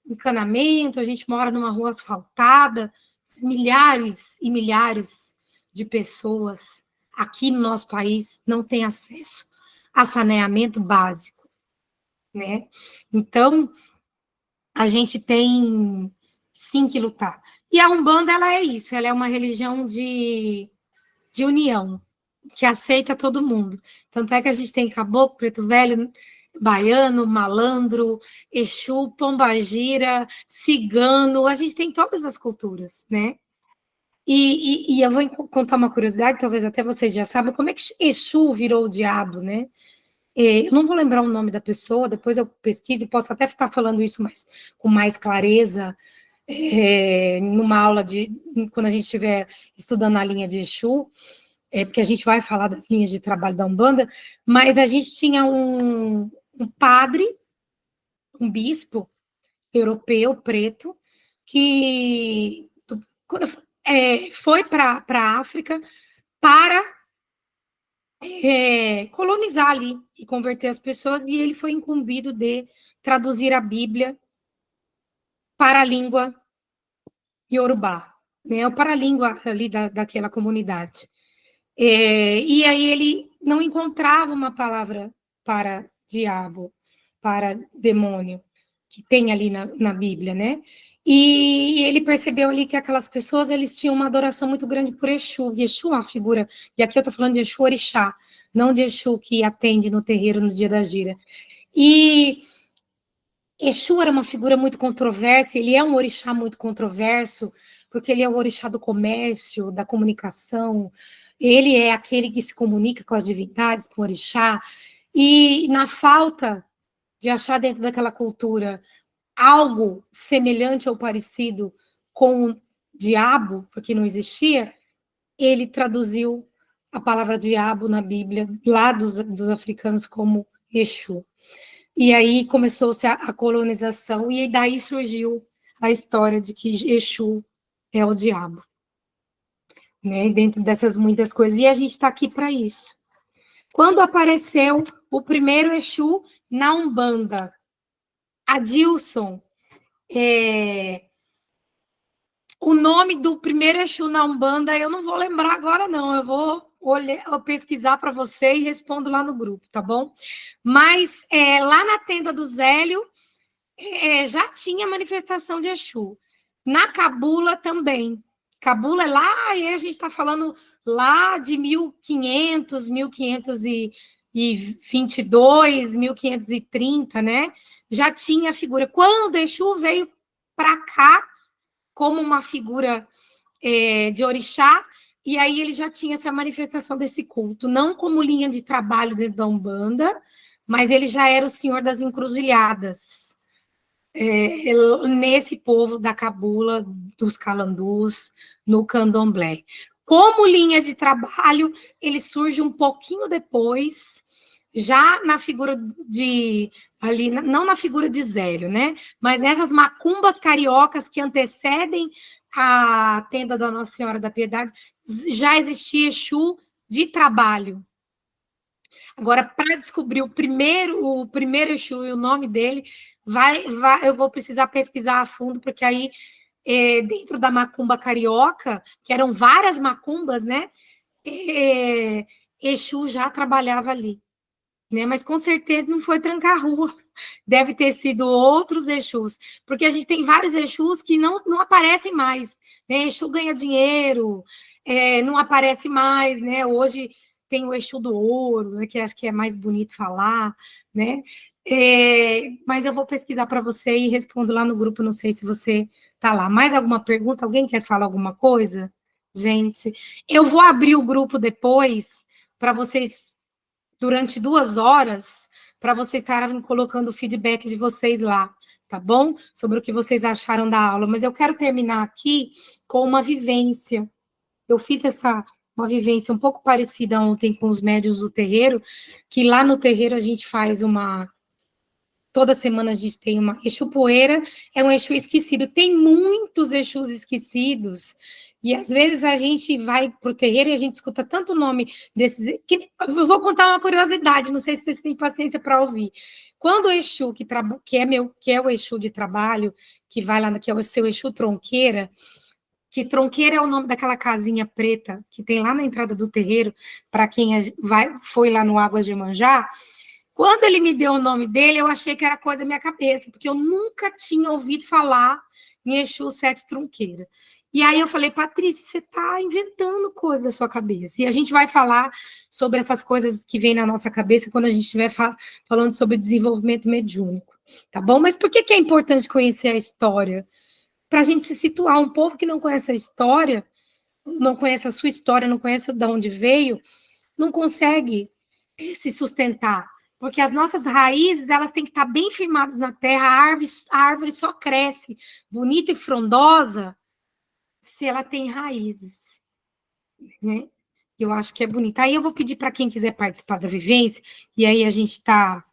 encanamento, a gente mora numa rua asfaltada, milhares e milhares de pessoas aqui no nosso país não têm acesso a saneamento básico, né? Então, a gente tem sim que lutar. E a Umbanda, ela é isso, ela é uma religião de união, que aceita todo mundo. Tanto é que a gente tem caboclo, preto velho, baiano, malandro, Exu, pombagira, cigano, a gente tem todas as culturas, né? E eu vou contar uma curiosidade, talvez até vocês já saibam, como é que Exu virou o diabo, né? Eu não vou lembrar o nome da pessoa, depois eu pesquiso e posso até estar falando isso com mais clareza, numa aula quando a gente estiver estudando a linha de Exu, porque a gente vai falar das linhas de trabalho da Umbanda, mas a gente tinha um padre, um bispo europeu, preto, que foi para a África para colonizar ali e converter as pessoas, e ele foi incumbido de traduzir a Bíblia para a língua Yorubá, né, ou para a língua ali daquela comunidade. E aí ele não encontrava uma palavra para diabo, para demônio, que tem ali na Bíblia, né? E ele percebeu ali que aquelas pessoas, eles tinham uma adoração muito grande por Exu. E Exu é uma figura, e aqui eu estou falando de Exu Orixá, não de Exu que atende no terreiro no dia da gira. E Exu era uma figura muito controversa, ele é um orixá muito controverso, porque ele é o orixá do comércio, da comunicação, ele é aquele que se comunica com as divindades, com o orixá, e na falta de achar dentro daquela cultura algo semelhante ou parecido com o diabo, porque não existia, ele traduziu a palavra diabo na Bíblia, lá dos africanos, como Exu. E aí começou-se a colonização, e daí surgiu a história de que Exu é o diabo, né? Dentro dessas muitas coisas. E a gente está aqui para isso. Quando apareceu o primeiro Exu na Umbanda, Adilson, o nome do primeiro Exu na Umbanda, eu não vou lembrar agora, não. Eu vou pesquisar para você e respondo lá no grupo, tá bom? Mas lá na tenda do Zélio, já tinha manifestação de Exu. Na Cabula também. Cabula é lá, e a gente está falando lá de 1500, 1522, 1530, né? Já tinha a figura. Quando Exu veio para cá, como uma figura de orixá, e aí ele já tinha essa manifestação desse culto, não como linha de trabalho dentro da Umbanda, mas ele já era o senhor das encruzilhadas, nesse povo da cabula, dos calandus, no candomblé. Como linha de trabalho, ele surge um pouquinho depois, já na figura de ali, não na figura de Zélio, né? Mas nessas macumbas cariocas que antecedem a tenda da Nossa Senhora da Piedade, já existia Exu de trabalho. Agora, para descobrir o primeiro Exu e o nome dele, eu vou precisar pesquisar a fundo, porque aí, dentro da macumba carioca, que eram várias macumbas, né? Exu já trabalhava ali, né? Mas com certeza não foi trancar rua. Deve ter sido outros Exus, porque a gente tem vários Exus que não aparecem mais, né? Exu ganha dinheiro, não aparece mais, né? Hoje tem o Exu do ouro, né? Que acho que é mais bonito falar, né? Mas eu vou pesquisar para você e respondo lá no grupo, não sei se você está lá. Mais alguma pergunta? Alguém quer falar alguma coisa? Gente, eu vou abrir o grupo depois para vocês, durante 2 horas, para vocês estarem colocando o feedback de vocês lá, tá bom? Sobre o que vocês acharam da aula. Mas eu quero terminar aqui com uma vivência. Eu fiz uma vivência um pouco parecida ontem com os médiuns do terreiro, que lá no terreiro a gente faz toda semana a gente tem uma Exu Poeira, é um Exu esquecido. Tem muitos Exus esquecidos, e às vezes a gente vai para o terreiro e a gente escuta tanto nome desses. Eu vou contar uma curiosidade, não sei se vocês têm paciência para ouvir. Quando o Exu, que é o Exu de trabalho, que vai lá, que é o seu Exu Tronqueira, que Tronqueira é o nome daquela casinha preta que tem lá na entrada do terreiro, para quem foi lá no Águas de Iemanjá. Quando ele me deu o nome dele, eu achei que era coisa da minha cabeça, porque eu nunca tinha ouvido falar em Exu Sete Tronqueira. E aí eu falei, Patrícia, você está inventando coisa da sua cabeça. E a gente vai falar sobre essas coisas que vêm na nossa cabeça quando a gente estiver falando sobre desenvolvimento mediúnico, tá bom? Mas por que é importante conhecer a história? Para a gente se situar. Um povo que não conhece a história, não conhece a sua história, não conhece de onde veio, não consegue se sustentar, porque as nossas raízes, elas têm que estar bem firmadas na terra. A árvore só cresce bonita e frondosa se ela tem raízes, né? Eu acho que é bonita. Aí eu vou pedir para quem quiser participar da vivência, e aí a gente está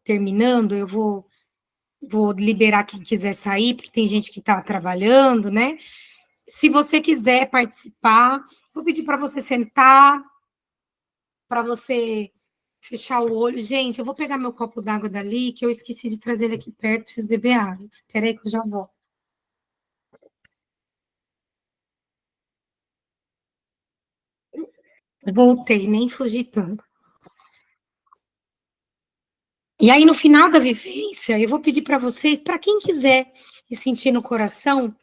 terminando, eu vou liberar quem quiser sair, porque tem gente que está trabalhando, né? Se você quiser participar, vou pedir para você sentar, para você fechar o olho. Gente, eu vou pegar meu copo d'água dali, que eu esqueci de trazer ele aqui perto, preciso beber água. Espera aí que eu já volto. Voltei, nem fugi tanto. E aí, no final da vivência, eu vou pedir para vocês, para quem quiser e sentir no coração,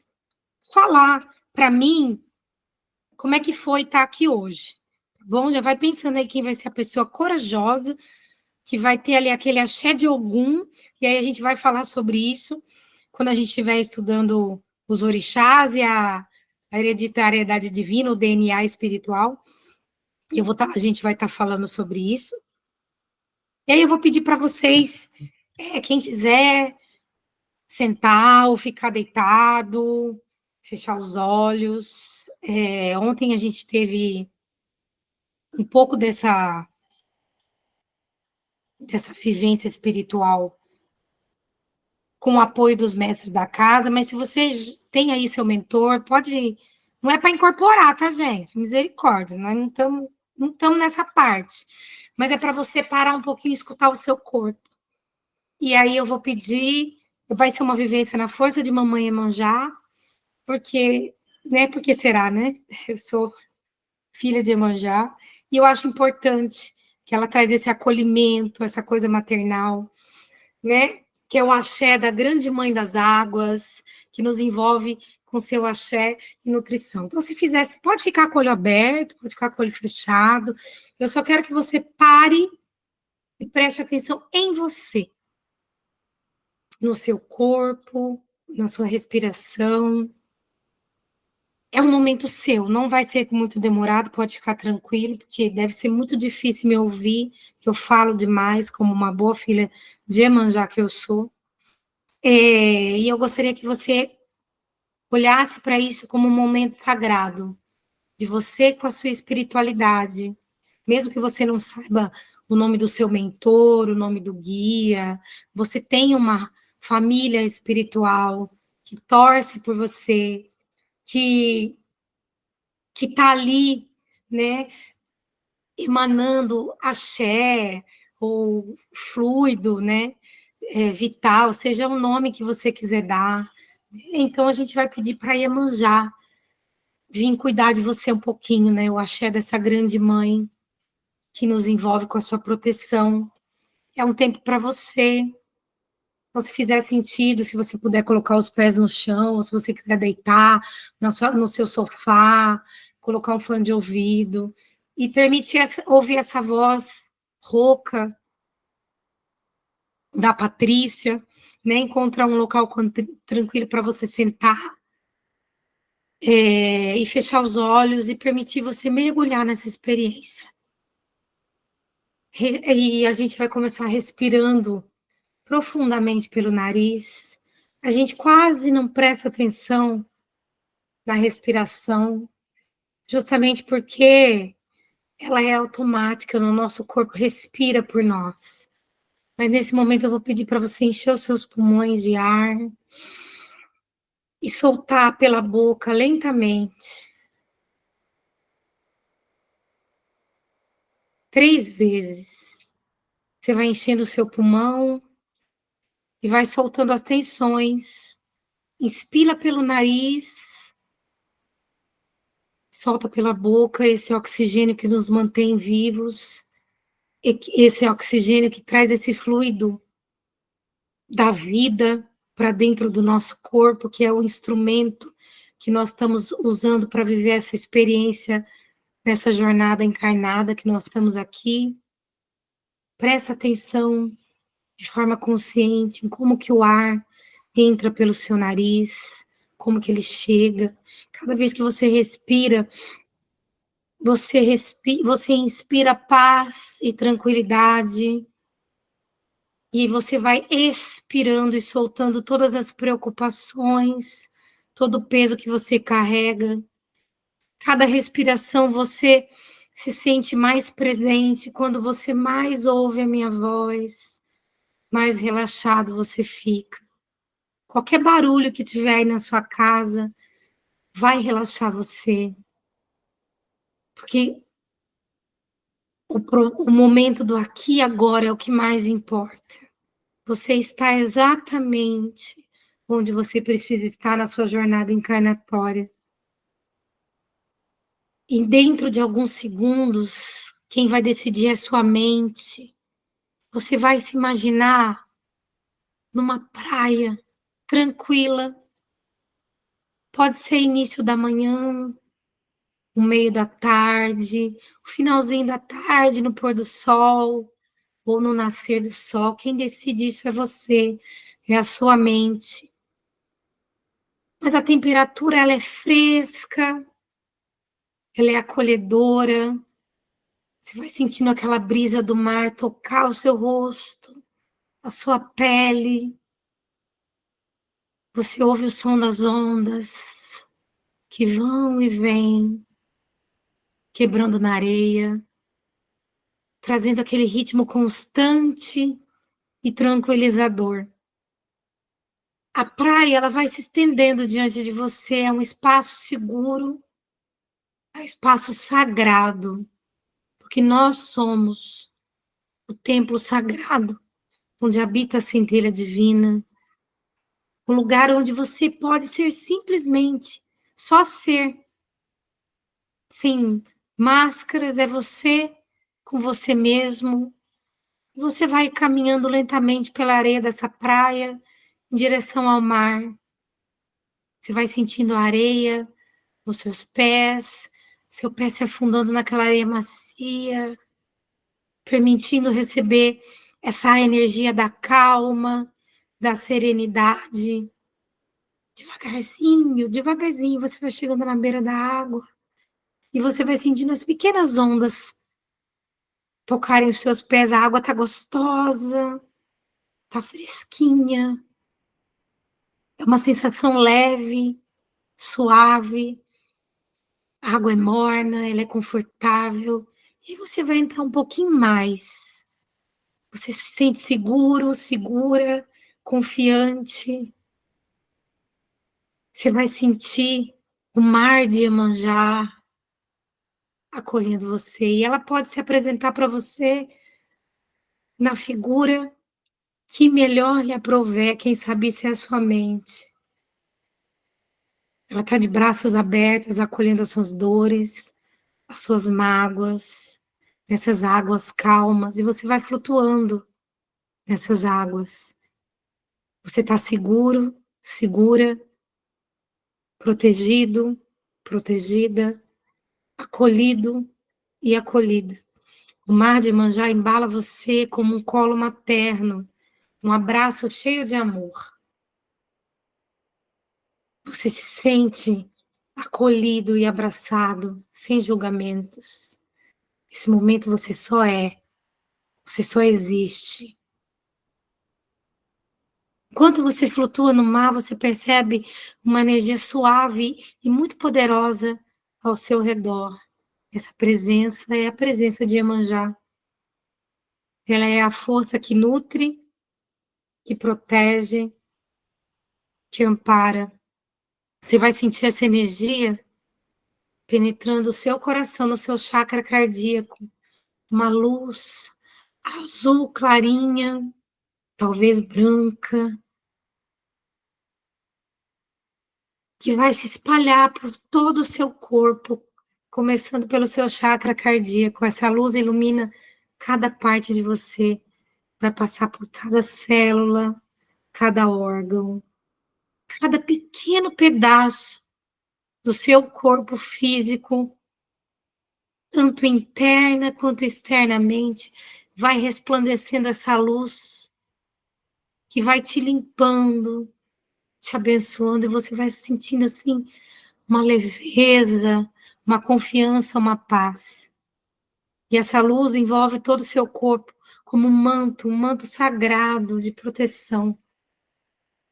falar para mim como é que foi estar aqui hoje. Tá bom? Já vai pensando aí quem vai ser a pessoa corajosa, que vai ter ali aquele axé de Ogum, e aí a gente vai falar sobre isso quando a gente estiver estudando os orixás e a hereditariedade divina, o DNA espiritual. A gente vai estar falando sobre isso. E aí eu vou pedir para vocês, quem quiser, sentar ou ficar deitado, fechar os olhos. Ontem a gente teve um pouco dessa vivência espiritual com o apoio dos mestres da casa, mas se você tem aí seu mentor, pode ir. Não é para incorporar, tá, gente? Misericórdia, nós não estamos nessa parte. Mas é para você parar um pouquinho e escutar o seu corpo. E aí eu vou pedir, vai ser uma vivência na força de mamãe Iemanjá, porque, né? Porque será, né? Eu sou filha de Iemanjá, e eu acho importante que ela traz esse acolhimento, essa coisa maternal, né? Que é o axé da grande mãe das águas, que nos envolve com seu axé e nutrição. Então, se fizesse, pode ficar com o olho aberto, pode ficar com o olho fechado. Eu só quero que você pare e preste atenção em você, no seu corpo, na sua respiração. É um momento seu, não vai ser muito demorado, pode ficar tranquilo, porque deve ser muito difícil me ouvir, que eu falo demais, como uma boa filha de Iemanjá que eu sou. E eu gostaria que você olhasse para isso como um momento sagrado, de você com a sua espiritualidade, mesmo que você não saiba o nome do seu mentor, o nome do guia, você tem uma família espiritual que torce por você, que está ali, né, emanando axé, ou fluido, né, vital, seja o nome que você quiser dar. Então, a gente vai pedir para Iemanjá vir cuidar de você um pouquinho, né, o axé dessa grande mãe que nos envolve com a sua proteção. É um tempo para você. Então, se fizer sentido, se você puder colocar os pés no chão, ou se você quiser deitar no seu sofá, colocar um fone de ouvido, e permitir ouvir essa voz rouca da Patrícia, né? Encontrar um local tranquilo para você sentar, e fechar os olhos e permitir você mergulhar nessa experiência. E a gente vai começar respirando profundamente pelo nariz. A gente quase não presta atenção na respiração, justamente porque ela é automática, no nosso corpo respira por nós. Mas nesse momento eu vou pedir para você encher os seus pulmões de ar e soltar pela boca lentamente, 3 vezes. Você vai enchendo o seu pulmão e vai soltando as tensões. Inspira pelo nariz, solta pela boca esse oxigênio que nos mantém vivos, esse oxigênio que traz esse fluido da vida para dentro do nosso corpo, que é o instrumento que nós estamos usando para viver essa experiência, nessa jornada encarnada que nós estamos aqui. Presta atenção de forma consciente em como que o ar entra pelo seu nariz, como que ele chega. Cada vez que você respira, você inspira paz e tranquilidade, e você vai expirando e soltando todas as preocupações, todo o peso que você carrega. Cada respiração você se sente mais presente. Quando você mais ouve a minha voz, mais relaxado você fica. Qualquer barulho que tiver aí na sua casa vai relaxar você. Porque O momento do aqui e agora é o que mais importa. Você está exatamente onde você precisa estar na sua jornada encarnatória. E dentro de alguns segundos, quem vai decidir é sua mente. Você vai se imaginar numa praia tranquila. Pode ser início da manhã, o meio da tarde, o finalzinho da tarde, no pôr do sol ou no nascer do sol. Quem decide isso é você, é a sua mente. Mas a temperatura, ela é fresca, ela é acolhedora. Você vai sentindo aquela brisa do mar tocar o seu rosto, a sua pele. Você ouve o som das ondas que vão e vêm, quebrando na areia, trazendo aquele ritmo constante e tranquilizador. A praia, ela vai se estendendo diante de você, é um espaço seguro, é um espaço sagrado, porque nós somos o templo sagrado, onde habita a centelha divina, um lugar onde você pode ser simplesmente só ser, sem máscaras, é você com você mesmo. Você vai caminhando lentamente pela areia dessa praia, em direção ao mar. Você vai sentindo a areia nos seus pés, seu pé se afundando naquela areia macia, permitindo receber essa energia da calma, da serenidade. Devagarzinho, devagarzinho, você vai chegando na beira da água e você vai sentindo as pequenas ondas tocarem os seus pés. A água tá gostosa, tá fresquinha, é uma sensação leve, suave. A água é morna, ela é confortável. E você vai entrar um pouquinho mais. Você se sente seguro, segura, confiante. Você vai sentir o mar de Iemanjá acolhendo você. E ela pode se apresentar para você na figura que melhor lhe aprouver, quem sabe se é a sua mente. Ela está de braços abertos, acolhendo as suas dores, as suas mágoas, nessas águas calmas, e você vai flutuando nessas águas. Você está seguro, segura, protegido, protegida, acolhido e acolhida. O mar de Iemanjá embala você como um colo materno, um abraço cheio de amor. Você se sente acolhido e abraçado, sem julgamentos. Nesse momento você só é, você só existe. Enquanto você flutua no mar, você percebe uma energia suave e muito poderosa ao seu redor. Essa presença é a presença de Iemanjá. Ela é a força que nutre, que protege, que ampara. Você vai sentir essa energia penetrando o seu coração, no seu chakra cardíaco. Uma luz azul clarinha, talvez branca, que vai se espalhar por todo o seu corpo, começando pelo seu chakra cardíaco. Essa luz ilumina cada parte de você, vai passar por cada célula, cada órgão, cada pequeno pedaço do seu corpo físico, tanto interna quanto externamente, vai resplandecendo essa luz que vai te limpando, te abençoando, e você vai sentindo assim uma leveza, uma confiança, uma paz. E essa luz envolve todo o seu corpo como um manto sagrado de proteção.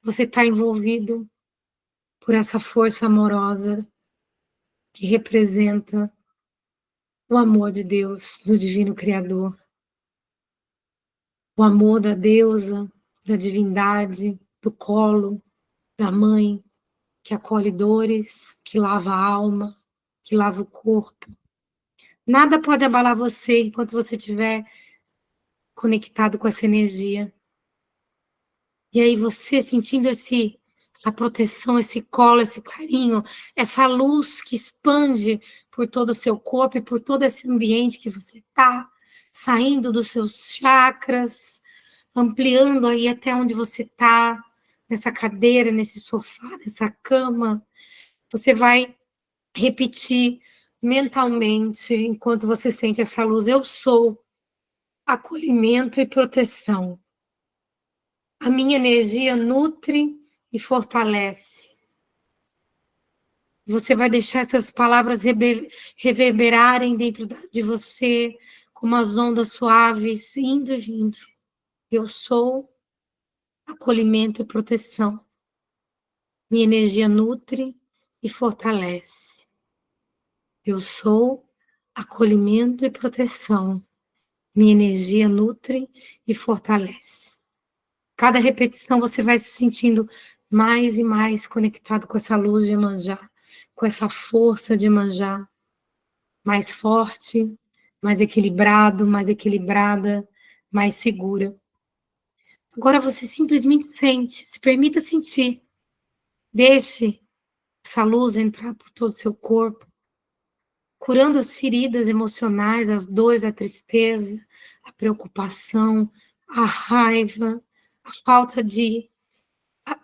Você está envolvido por essa força amorosa que representa o amor de Deus, do Divino Criador. O amor da deusa, da divindade, do colo, da mãe, que acolhe dores, que lava a alma, que lava o corpo. Nada pode abalar você enquanto você estiver conectado com essa energia. E aí você sentindo essa proteção, esse colo, esse carinho, essa luz que expande por todo o seu corpo e por todo esse ambiente que você está, saindo dos seus chakras, ampliando aí até onde você está, nessa cadeira, nesse sofá, nessa cama. Você vai repetir mentalmente, enquanto você sente essa luz: eu sou acolhimento e proteção. A minha energia nutre e fortalece. Você vai deixar essas palavras reverberarem dentro de você, como as ondas suaves, indo e vindo. Eu sou acolhimento e proteção. Minha energia nutre e fortalece. Eu sou acolhimento e proteção. Minha energia nutre e fortalece. Cada repetição você vai se sentindo mais e mais conectado com essa luz de Iemanjá, com essa força de Iemanjá, mais forte, mais equilibrado, mais equilibrada, mais segura. Agora você simplesmente sente, se permita sentir. Deixe essa luz entrar por todo o seu corpo, curando as feridas emocionais, as dores, a tristeza, a preocupação, a raiva, a falta de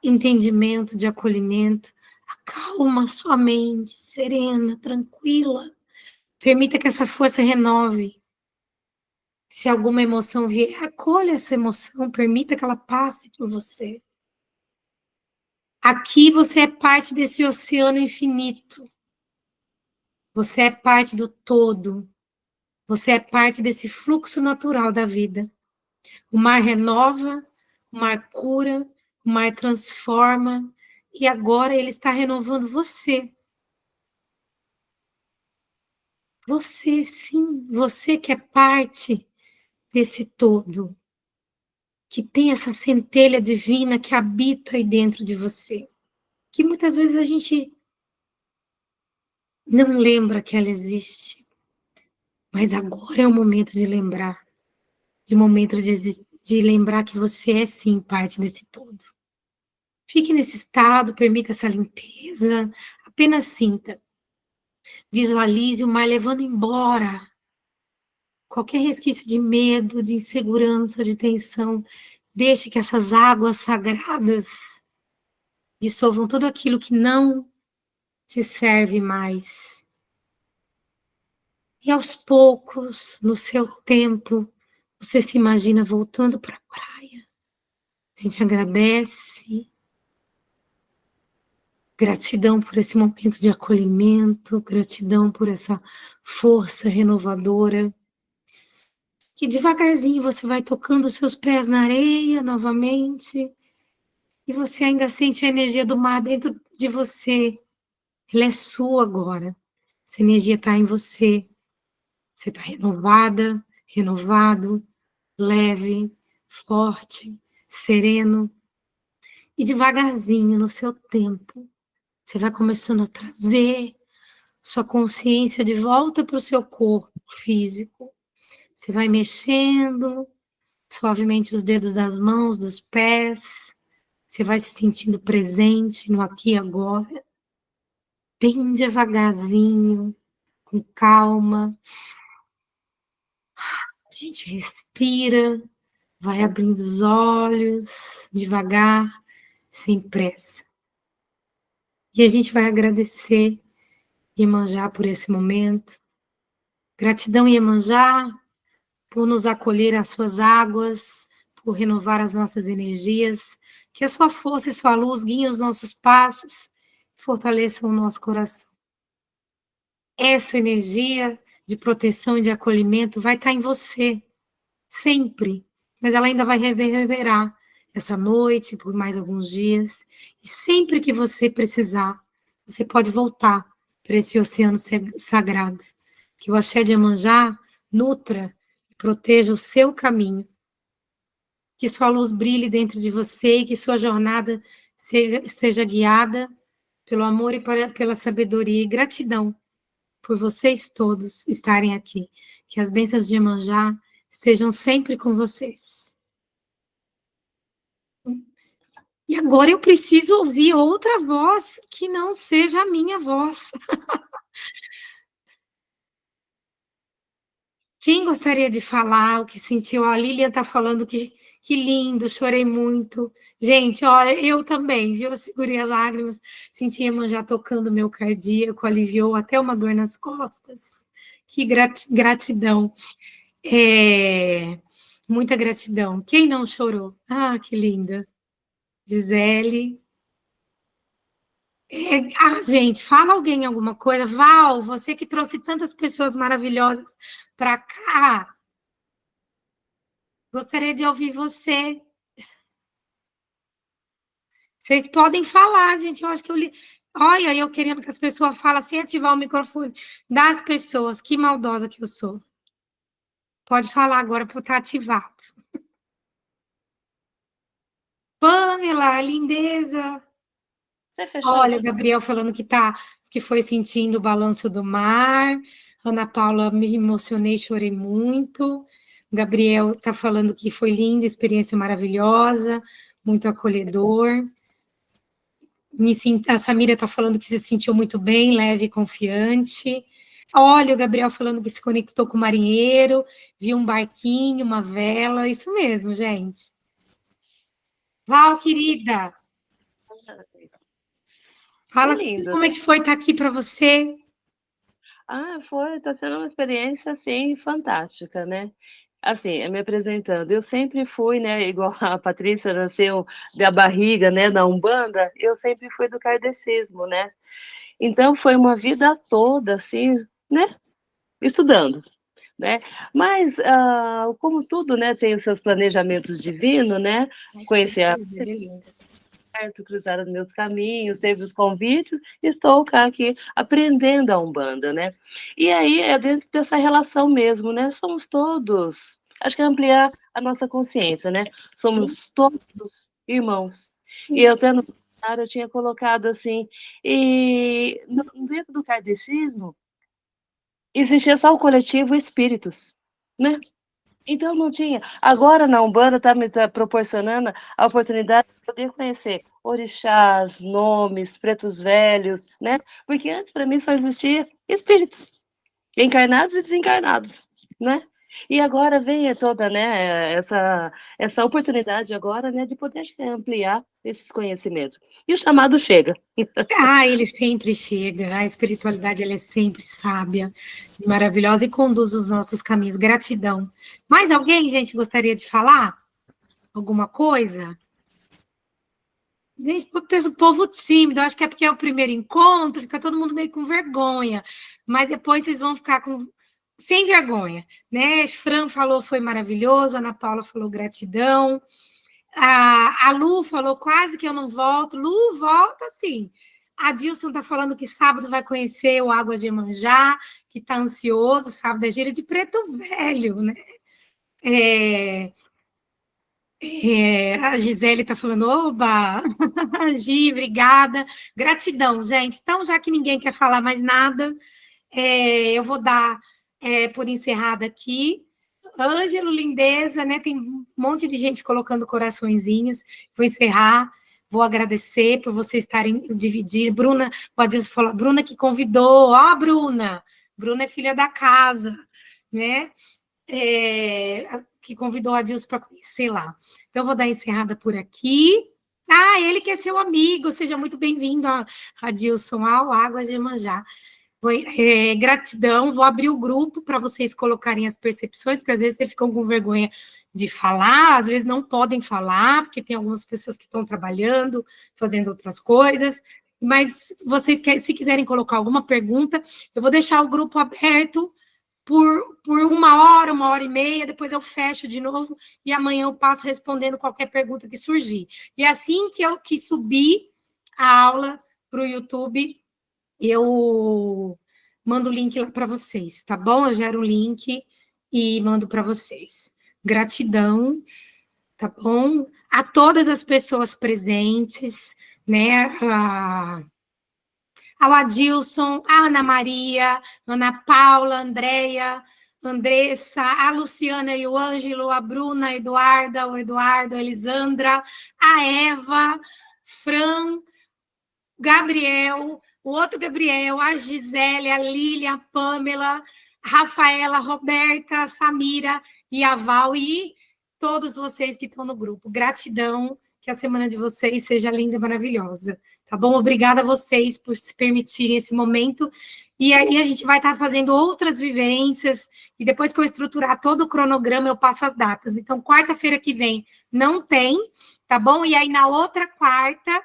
entendimento, de acolhimento. Acalma sua mente, serena, tranquila. Permita que essa força renove. Se alguma emoção vier, acolha essa emoção, permita que ela passe por você. Aqui você é parte desse oceano infinito. Você é parte do todo. Você é parte desse fluxo natural da vida. O mar renova, o mar cura, o mar transforma, e agora ele está renovando você. Você, sim, você que é parte desse todo, que tem essa centelha divina que habita aí dentro de você, que muitas vezes a gente não lembra que ela existe, mas agora é o momento de lembrar, de lembrar que você é sim parte desse todo. Fique nesse estado, permita essa limpeza, apenas sinta, visualize o mar levando embora qualquer resquício de medo, de insegurança, de tensão. Deixe que essas águas sagradas dissolvam tudo aquilo que não te serve mais. E aos poucos, no seu tempo, você se imagina voltando para a praia. A gente agradece. Gratidão por esse momento de acolhimento, gratidão por essa força renovadora. Que devagarzinho você vai tocando os seus pés na areia novamente. E você ainda sente a energia do mar dentro de você. Ela é sua agora. Essa energia está em você. Você está renovada, renovado, leve, forte, sereno. E devagarzinho, no seu tempo, você vai começando a trazer sua consciência de volta para o seu corpo físico. Você vai mexendo suavemente os dedos das mãos, dos pés. Você vai se sentindo presente no aqui e agora. Bem devagarzinho, com calma. A gente respira, vai abrindo os olhos, devagar, sem pressa. E a gente vai agradecer Iemanjá por esse momento. Gratidão, Iemanjá, por nos acolher às suas águas, por renovar as nossas energias. Que a sua força e sua luz guiem os nossos passos, fortaleçam o nosso coração. Essa energia de proteção e de acolhimento vai estar em você, sempre. Mas ela ainda vai reverberar essa noite, por mais alguns dias. E sempre que você precisar, você pode voltar para esse oceano sagrado. Que o Axé de Iemanjá nutra e proteja o seu caminho. Que sua luz brilhe dentro de você e que sua jornada seja guiada pelo amor e pela sabedoria e gratidão por vocês todos estarem aqui. Que as bênçãos de Iemanjá estejam sempre com vocês. E agora eu preciso ouvir outra voz que não seja a minha voz. Quem gostaria de falar o que sentiu? A Lilian está falando que lindo, chorei muito. Gente, olha, eu também, viu? Eu segurei as lágrimas, senti a Iemanjá tocando meu cardíaco, aliviou até uma dor nas costas. Que gratidão. Muita gratidão. Quem não chorou? Ah, que linda. Gisele. Gente, fala alguém alguma coisa. Val, você que trouxe tantas pessoas maravilhosas para cá. Gostaria de ouvir você. Vocês podem falar, gente. Eu acho que eu li. Olha, eu querendo que as pessoas falem sem ativar o microfone das pessoas. Que maldosa que eu sou. Pode falar agora para estar ativado. Pamela, lindeza. Olha, o Gabriel falando que foi sentindo o balanço do mar. Ana Paula, me emocionei, chorei muito. O Gabriel está falando que foi linda, experiência maravilhosa, muito acolhedor. A Samira está falando que se sentiu muito bem, leve e confiante. Olha, o Gabriel falando que se conectou com o marinheiro, viu um barquinho, uma vela, isso mesmo, gente. Val, querida. Fala como é que foi estar aqui para você. Está sendo uma experiência, assim, fantástica, né? Assim, me apresentando, eu sempre fui, né, igual a Patrícia nasceu da barriga, né, da Umbanda, eu sempre fui do kardecismo, né? Então, foi uma vida toda, assim, né, estudando, né? Mas, como tudo, né, tem os seus planejamentos divinos, né? Conhecer a cruzar os meus caminhos, teve os convites, estou cá aqui aprendendo a Umbanda, né? E aí é dentro dessa relação mesmo, né? Somos todos, acho que é ampliar a nossa consciência, né? Somos Sim. todos irmãos. Sim. E eu até no eu tinha colocado assim, e dentro do kardecismo existia só o coletivo espíritos, né? Então não tinha. Agora na Umbanda está me proporcionando a oportunidade de poder conhecer orixás, nomes, pretos velhos, né? Porque antes para mim só existia espíritos, encarnados e desencarnados, né? E agora vem toda, né, essa oportunidade agora, né, de poder ampliar esses conhecimentos. E o chamado chega. Ele sempre chega. A espiritualidade ela é sempre sábia, maravilhosa e conduz os nossos caminhos. Gratidão. Mais alguém, gente, gostaria de falar? Alguma coisa? Gente, o povo tímido, acho que é porque é o primeiro encontro, fica todo mundo meio com vergonha, mas depois vocês vão ficar sem vergonha, né? Fran falou foi maravilhoso, Ana Paula falou gratidão, a Lu falou quase que eu não volto. Lu, volta sim. A Dilson está falando que sábado vai conhecer o Água de Iemanjá, que está ansioso, sábado é gira de preto velho, né? A Gisele está falando, oba! Gi, obrigada. Gratidão, gente. Então, já que ninguém quer falar mais nada, eu vou dar por encerrada aqui. Ângelo, lindeza, né? Tem um monte de gente colocando coraçõezinhos. Vou encerrar, vou agradecer por vocês estarem dividindo. Bruna, o Adilson falou, Bruna que convidou. Ó, Bruna! Bruna é filha da casa, né? Que convidou a Adilson para conhecer lá. Então, vou dar encerrada por aqui. Ele que é seu amigo, seja muito bem-vindo, Adilson, ao Água de Iemanjá. Gratidão, vou abrir o grupo para vocês colocarem as percepções, porque às vezes vocês ficam com vergonha de falar, às vezes não podem falar, porque tem algumas pessoas que estão trabalhando, fazendo outras coisas, mas vocês, se quiserem colocar alguma pergunta, eu vou deixar o grupo aberto por 1 hora e meia, depois eu fecho de novo, e amanhã eu passo respondendo qualquer pergunta que surgir. E assim que subir a aula para o YouTube, eu mando o link lá para vocês, tá bom? Eu gero o link e mando para vocês. Gratidão, tá bom? A todas as pessoas presentes, né? ao Adilson, a Ana Maria, Ana Paula, Andréia, Andressa, a Luciana e o Ângelo, a Bruna, a Eduarda, o Eduardo, a Elisandra, a Eva, Fran, Gabriel, o outro Gabriel, a Gisele, a Lília, a Pamela, a Rafaela, a Roberta, a Samira e a Val e todos vocês que estão no grupo. Gratidão, que a semana de vocês seja linda e maravilhosa. Tá bom? Obrigada a vocês por se permitirem esse momento. E aí a gente vai estar fazendo outras vivências, e depois que eu estruturar todo o cronograma, eu passo as datas. Então, quarta-feira que vem não tem, tá bom? E aí, na outra quarta,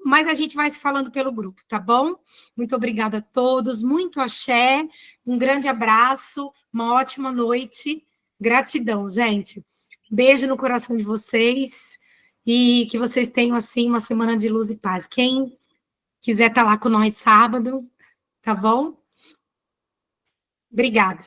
mas a gente vai se falando pelo grupo, tá bom? Muito obrigada a todos, muito axé, um grande abraço, uma ótima noite. Gratidão, gente. Beijo no coração de vocês, e que vocês tenham, assim, uma semana de luz e paz. Quem quiser estar lá com nós sábado, tá bom? Obrigada.